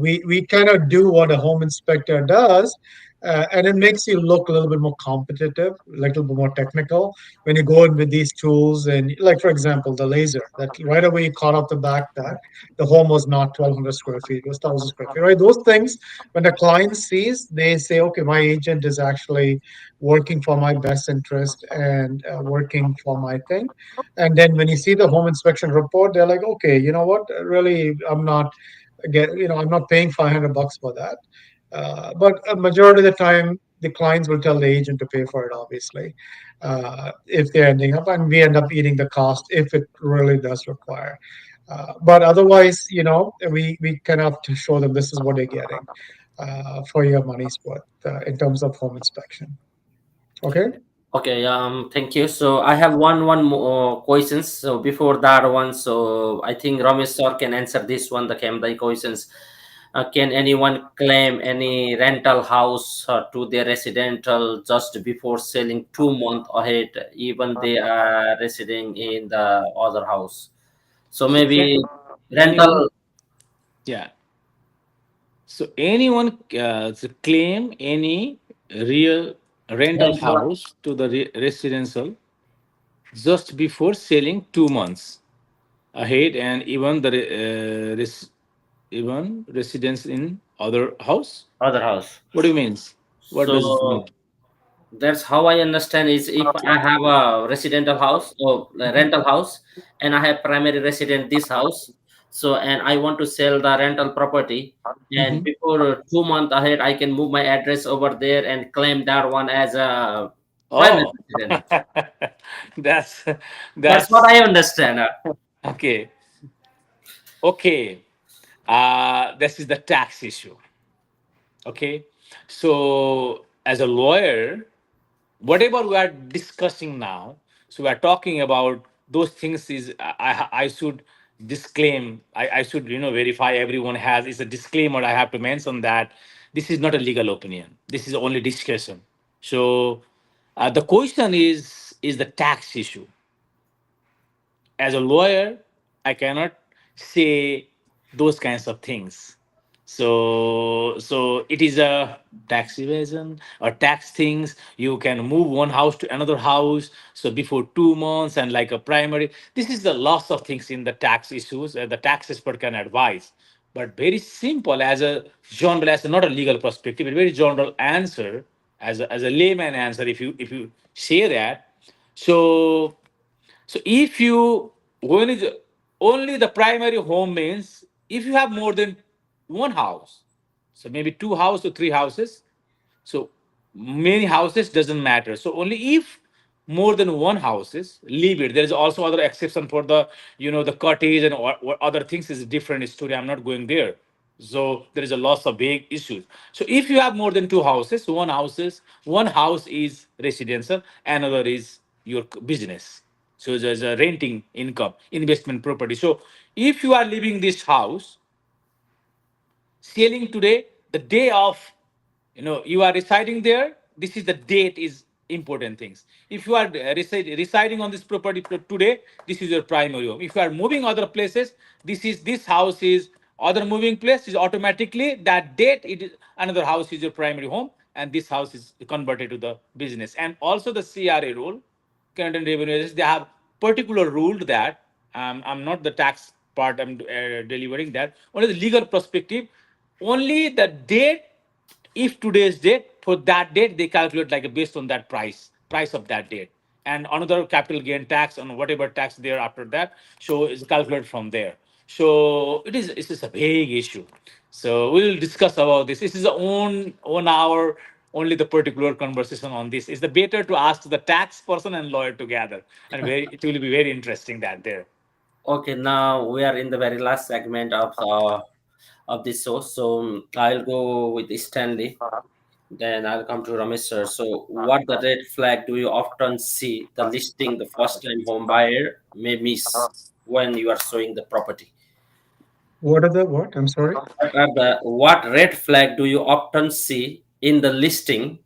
We kind of do what a home inspector does, and it makes you look a little bit more competitive, a little bit more technical when you go in with these tools. And like for example, the laser that right away you caught off the back that the home was not 1,200 square feet, it was 1,000 square feet. Right, those things when the client sees, they say, okay, my agent is actually working for my best interest and working for my thing. And then when you see the home inspection report, they're like, okay, you know what? Really, I'm not paying $500 for that. But a majority of the time, the clients will tell the agent to pay for it, obviously, if they're ending up, and we end up eating the cost if it really does require. But otherwise, we kind of have to show them this is what they're getting for your money's worth in terms of home inspection. Okay. Okay, thank you. So I have one more questions. So before that one, so I think Ramesh sir can answer this one. The questions. Can anyone claim any rental house to their residential just before selling 2 months ahead, even they are residing in the other house? So So can maybe anyone? rental. Yeah. So anyone claim any real rental rental house to the residential just before selling 2 months ahead, and even the even residence in other house. other house. What do you mean? What does it mean? So that's how I understand is if I have a residential house or a rental house and I have primary resident this house, so and I want to sell the rental property, and Mhm. before 2 months ahead I can move my address over there and claim that one as a primary Oh, resident. that's That's what that's I understand. okay. Okay. This is the tax issue. Okay. So, as a lawyer, whatever we are discussing now, so we are talking about those things. Is I should disclaim. I should verify everyone has. It's a disclaimer. I have to mention that this is not a legal opinion. This is only discussion. So, the question is the tax issue. As a lawyer, I cannot say those kinds of things. So it is a tax evasion or tax things. You can move one house to another house. So before 2 months and like a primary, this is the lots of things in the tax issues. The tax expert can advise, but very simple as a general, as a, not a legal perspective, a very general answer as a layman answer. If you say that, so so if you when is only the primary home means if you have more than one house, so maybe two houses or three houses, so many houses doesn't matter. So only if more than one houses, leave it. There is also other exception for the the cottage and or other things is a different story. I'm not going there. So there is a lots of big issues. So if you have more than two houses, one house is residential, another is your business. So there's a renting income, investment property. So if you are living this house, selling today, the day of you are residing there, this is the date is important things. If you are residing on this property today, this is your primary home. If you are moving other places, this house is other moving place is automatically that date it is another house is your primary home, and this house is converted to the business. And also the CRA rule, Canadian Revenue Agency, they have particular rule that I'm not the tax part. I'm delivering that. Only the legal perspective. Only the date. If today's date for that date, they calculate like based on that price of that date, and another capital gain tax on whatever tax there after that. So it's calculated from there. So it is a big issue. So we'll discuss about this. This is a own hour only the particular conversation on this. It's the better to ask the tax person and lawyer together, and it will be very interesting that there. Okay, now we are in the very last segment of this show. So I'll go with Stanley. Then I'll come to Ramesh sir. So, what the red flag do you often see the listing the first time home buyer may miss when you are showing the property? What are the what? I'm sorry. What red flag do you often see in the listing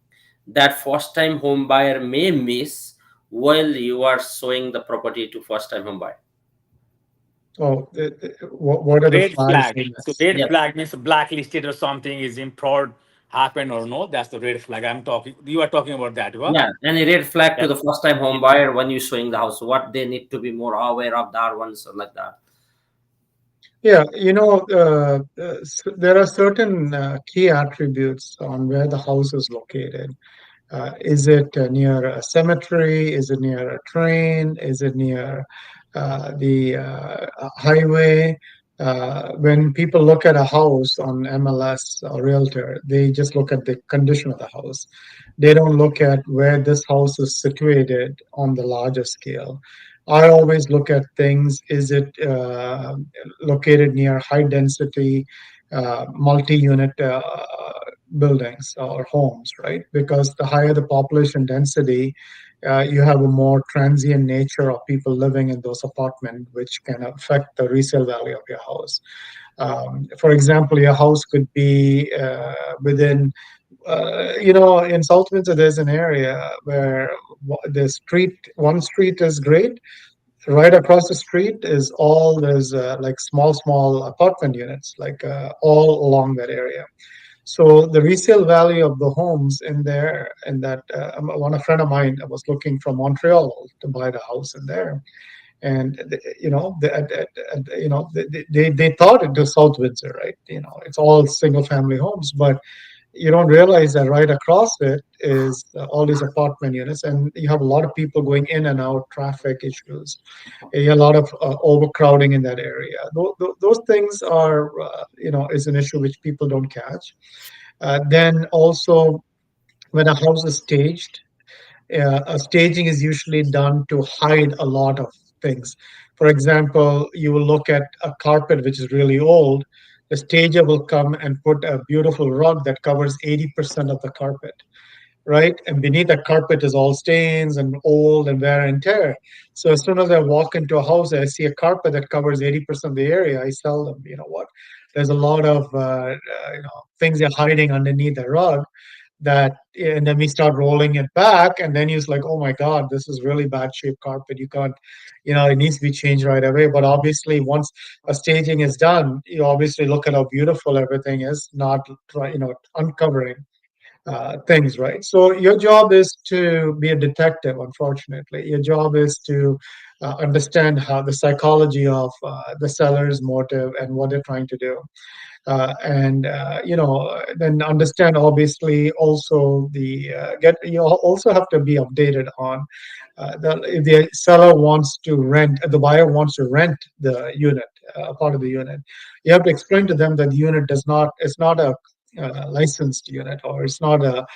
that first time home buyer may miss while you are showing the property to first time home buyer? Oh, what are the Red flags? flag. So red Yes. flag means blacklisted or something is in fraud happened or no. That's the red flag. I'm talking. You are talking about that, huh? Yeah, any red flag to Yeah. the first time home buyer when you showing the house, what they need to be more aware of that ones or like that. Yeah, there are certain key attributes on where the house is located. Is it near a cemetery? Is it near a train? Is it near the highway? When people look at a house on MLS or Realtor, they just look at the condition of the house. They don't look at where this house is situated on the larger scale. I always look at things. Is it located near high density, multi unit buildings or homes, right? Because the higher the population density, you have a more transient nature of people living in those apartments, which can affect the resale value of your house. For example, your house could be within, in South Windsor, there's an area where one street is great. Right across the street is all there's like small apartment units, like all along that area. So the resale value of the homes in there, in that one a friend of mine was looking from Montreal to buy the house in there, and they thought it was South Windsor, right? It's all single family homes, but you don't realize that right across it is all these apartment units, and you have a lot of people going in and out, traffic issues, a lot of overcrowding in that area. Those things are, is an issue which people don't catch. Then also, when a house is staged, a staging is usually done to hide a lot of things. For example, you will look at a carpet which is really old. The stager will come and put a beautiful rug that covers 80% of the carpet, right? And beneath the carpet is all stains and old and wear and tear. So as soon as I walk into a house, I see a carpet that covers 80% of the area, I tell them, you know what? There's a lot of things they're hiding underneath the rug that, and then we start rolling it back, and then he's like, oh my god, this is really bad shape carpet, you can't, it needs to be changed right away. But obviously once a staging is done, you obviously look at how beautiful everything is, not uncovering things, right? So your job is to be a detective. Unfortunately, your job is to understand how the psychology of the seller's motive and what they're trying to do, and then understand, obviously, also the get you also have to be updated on if the seller wants to rent, the buyer wants to rent the unit, part of the unit. You have to explain to them that the unit does not it's not a licensed unit, or it's not a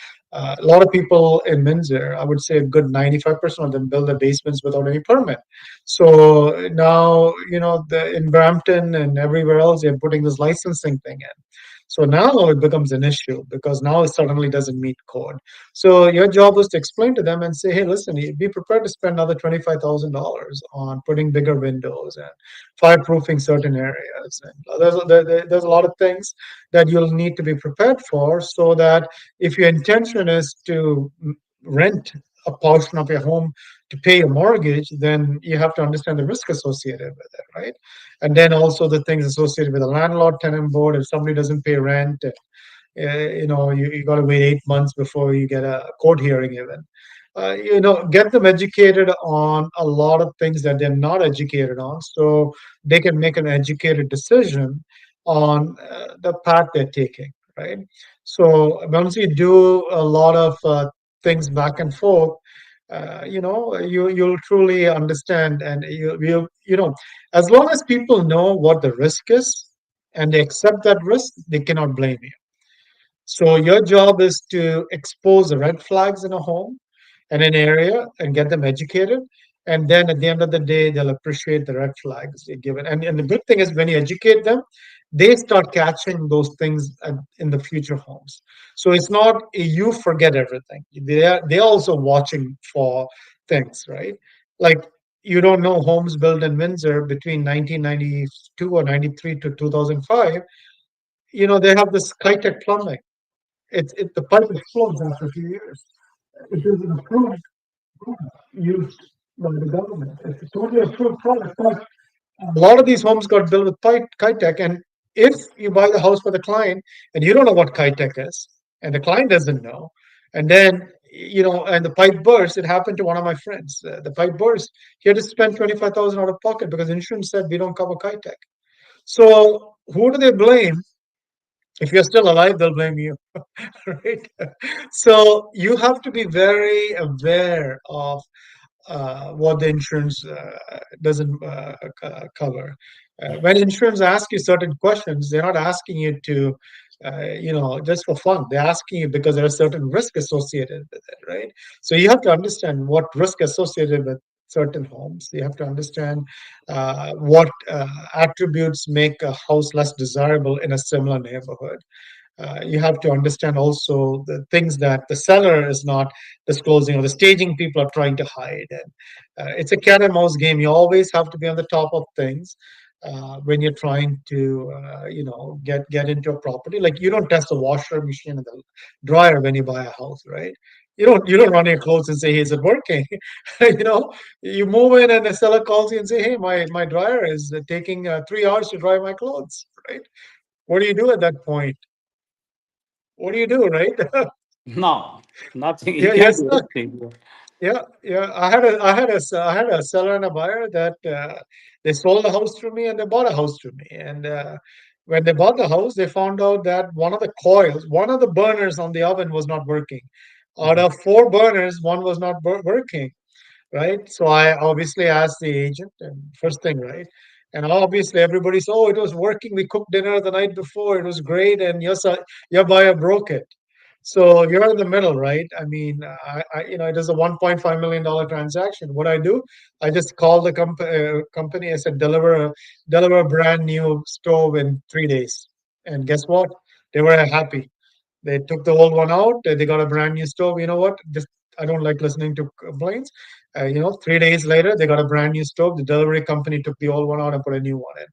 lot of people in Windsor, I would say a good 95% of them build their basements without any permit. So now, in Brampton and everywhere else, they're putting this licensing thing in. So now it becomes an issue because now it suddenly doesn't meet code. So your job was to explain to them and say, hey, listen, be prepared to spend another $25,000 on putting bigger windows and fireproofing certain areas. And there's a lot of things that you'll need to be prepared for, so that if your intention is to rent a portion of your home to pay your mortgage, then you have to understand the risk associated with it, right? And then also the things associated with the landlord tenant board. If somebody doesn't pay rent, you got to wait 8 months before you get a court hearing even. Get them educated on a lot of things that they're not educated on, so they can make an educated decision on the path they're taking, right? So once you do a lot of things back and forth, you'll truly understand, and as long as people know what the risk is and they accept that risk, they cannot blame you. So your job is to expose the red flags in a home and an area and get them educated. And then at the end of the day, they'll appreciate the red flags you give it. And the good thing is, when you educate them, they start catching those things in the future homes. So it's not you forget everything. They're also watching for things, right? Like, you don't know, homes built in Windsor between 1992 or 93 to 2005, they have this high-tech plumbing. The pipe explodes after a few years. It is an approved used by the government. It's a totally approved product. But a lot of these homes got built with Kitech, and if you buy the house for the client and you don't know what Kitech is, and the client doesn't know, and then and the pipe burst. It happened to one of my friends. The pipe burst. He had to spend 25,000 out of pocket because insurance said we don't cover Kitech. So who do they blame? If you're still alive, they'll blame you. Right? So you have to be very aware of what the insurance doesn't cover. When insurance asks you certain questions, they're not asking you to, just for fun. They're asking you because there are certain risk associated with it, right? So you have to understand what risk associated with certain homes. You have to understand what attributes make a house less desirable in a similar neighborhood. You have to understand also the things that the seller is not disclosing, or the staging people are trying to hide. And it's a cat and mouse game. You always have to be on the top of things when you're trying to, get into a property. Like, you don't test the washer machine and the dryer when you buy a house, right? You don't run your clothes and say, hey, is it working? you know, you move in and the seller calls you and say, hey, my dryer is taking 3 hours to dry my clothes, right? What do you do at that point? What do you do, right? No, nothing. You You're can't do stuck. anything. yeah. I had a seller and a buyer that they sold the house to me and they bought a house to me. And when they bought the house, they found out that one of the coils, one of the burners on the oven was not working. Out Mhm. of four burners, one was not working, right? So I obviously asked the agent, and first thing, right? And obviously everybody said, "Oh, it was working. We cooked dinner the night before. It was great." And your buyer broke it. So you're in the middle, right? I mean, it is a $1.5 million transaction. What I do, I just call the company. I said, deliver a brand new stove in 3 days. And guess what? They were happy. They took the old one out. They got a brand new stove. You know what? Just I don't like listening to complaints. 3 days later, they got a brand new stove. The delivery company took the old one out and put a new one in.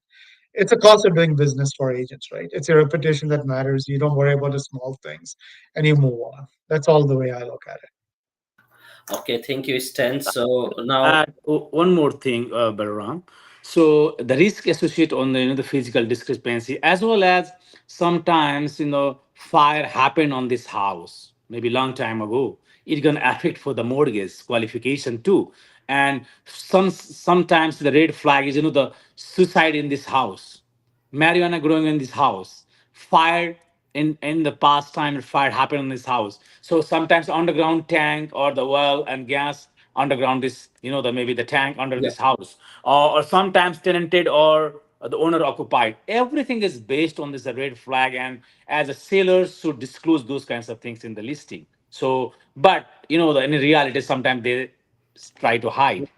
It's a cost of doing business for agents, right? It's your reputation that matters. You don't worry about the small things, and you move on. That's all the way I look at it. Okay, thank you, Stan. So now, Add one more thing, Balaram. So the risk associated on the physical discrepancy, as well as sometimes fire happened on this house maybe long time ago. It's gonna affect for the mortgage qualification too, and sometimes the red flag is the suicide in this house, marijuana growing in this house, fire in the past time fire happened in this house. So sometimes underground tank or the well and gas underground this the maybe the tank under yeah, this house, or sometimes tenanted or the owner occupied. Everything is based on this red flag, and as a seller should disclose those kinds of things in the listing. So but in reality sometimes they try to hide.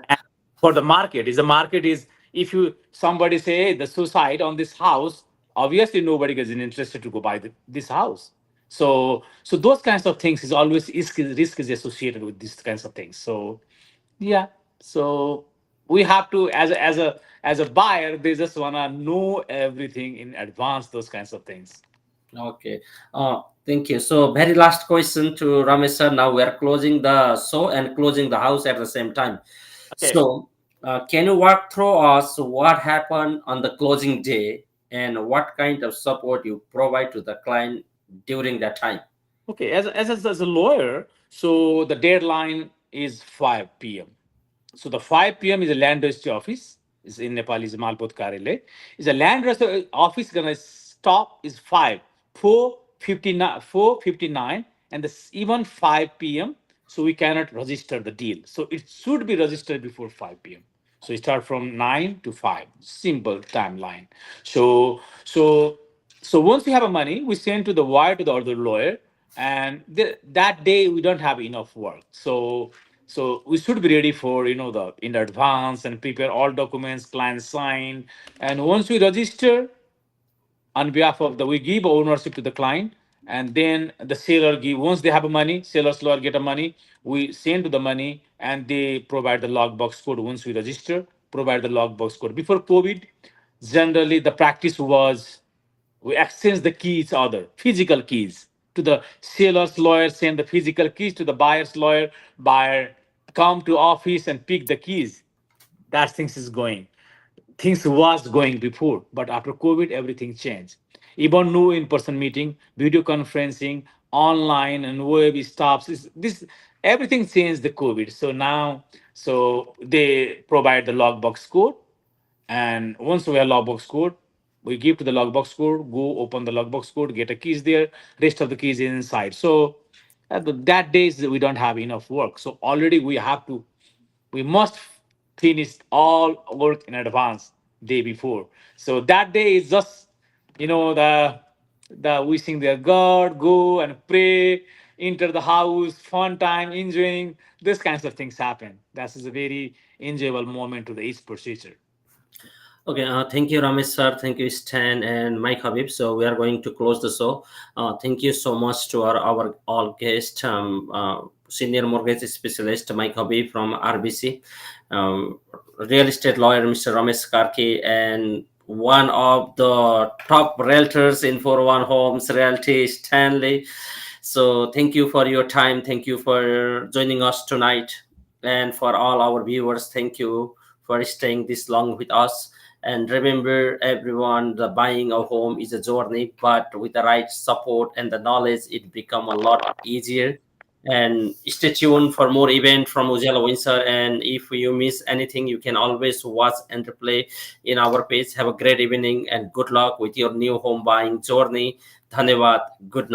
And for the market is the market is, if you somebody say, "Hey, the suicide on this house," obviously nobody is interested to go buy this house. So those kinds of things is always risk is associated with these kinds of things. So yeah. So we have to, as a buyer, they just wanna know everything in advance, those kinds of things. okay. Thank you. So, very last question to Ramesh sir. Now we are closing the show and closing the house at the same time. Okay. So, can you walk through us what happened on the closing day and what kind of support you provide to the client during that time? Okay, as a lawyer, so the deadline is 5 p.m. So the 5 p.m. is a land registry office. Is in Nepal is Malpot Karele. Is a land registry office gonna stop is 4:59, and even 5 p.m. So we cannot register the deal. So it should be registered before 5 p.m. So we start from 9 to 5. Simple timeline. So once we have a money, we send to the wire to the other lawyer, and that day we don't have enough work. So we should be ready for the in advance and prepare all documents, client sign, and once we register on behalf of we give ownership to the client, and then the seller give once they have a money, seller's lawyer get a money, we send to the money, and they provide the logbox code. Once we register, provide the logbox code. Before COVID, generally the practice was we exchange the keys, other physical keys, to the seller's lawyer send the physical keys to the buyer's lawyer, buyer come to office and pick the keys. That things was going before, but after COVID everything changed. Even no in-person meeting, video conferencing, online and web stops, this everything changed the COVID. So now, so they provide the logbox code, and once we have logbox code, we give to the logbox code, go open the logbox code, get a keys there, rest of the keys is inside. So that days we don't have enough work. So already we must finish all work in advance day before. So that day is just the wishing their God, go and pray, enter the house, fun time, enjoying. These kinds of things happen. That is a very enjoyable moment to the each procedure. Okay, thank you, Ramesh sir. Thank you, Stan and Mike Habib. So we are going to close the show. Thank you so much to our all guest, senior mortgage specialist Mike Habib from RBC, um, real estate lawyer Mr. Ramesh Karki, and one of the top realtors in 401 Homes Realty, Stanley. So thank you for your time. Thank you for joining us tonight, and for all our viewers, thank you for staying this long with us. And remember, everyone, the buying a home is a journey, but with the right support and the knowledge, it become a lot easier. And stay tuned for more event from Ujjaylo Windsor. And if you miss anything, you can always watch and replay in our page. Have a great evening and good luck with your new home buying journey. Dhanyavad. Good night.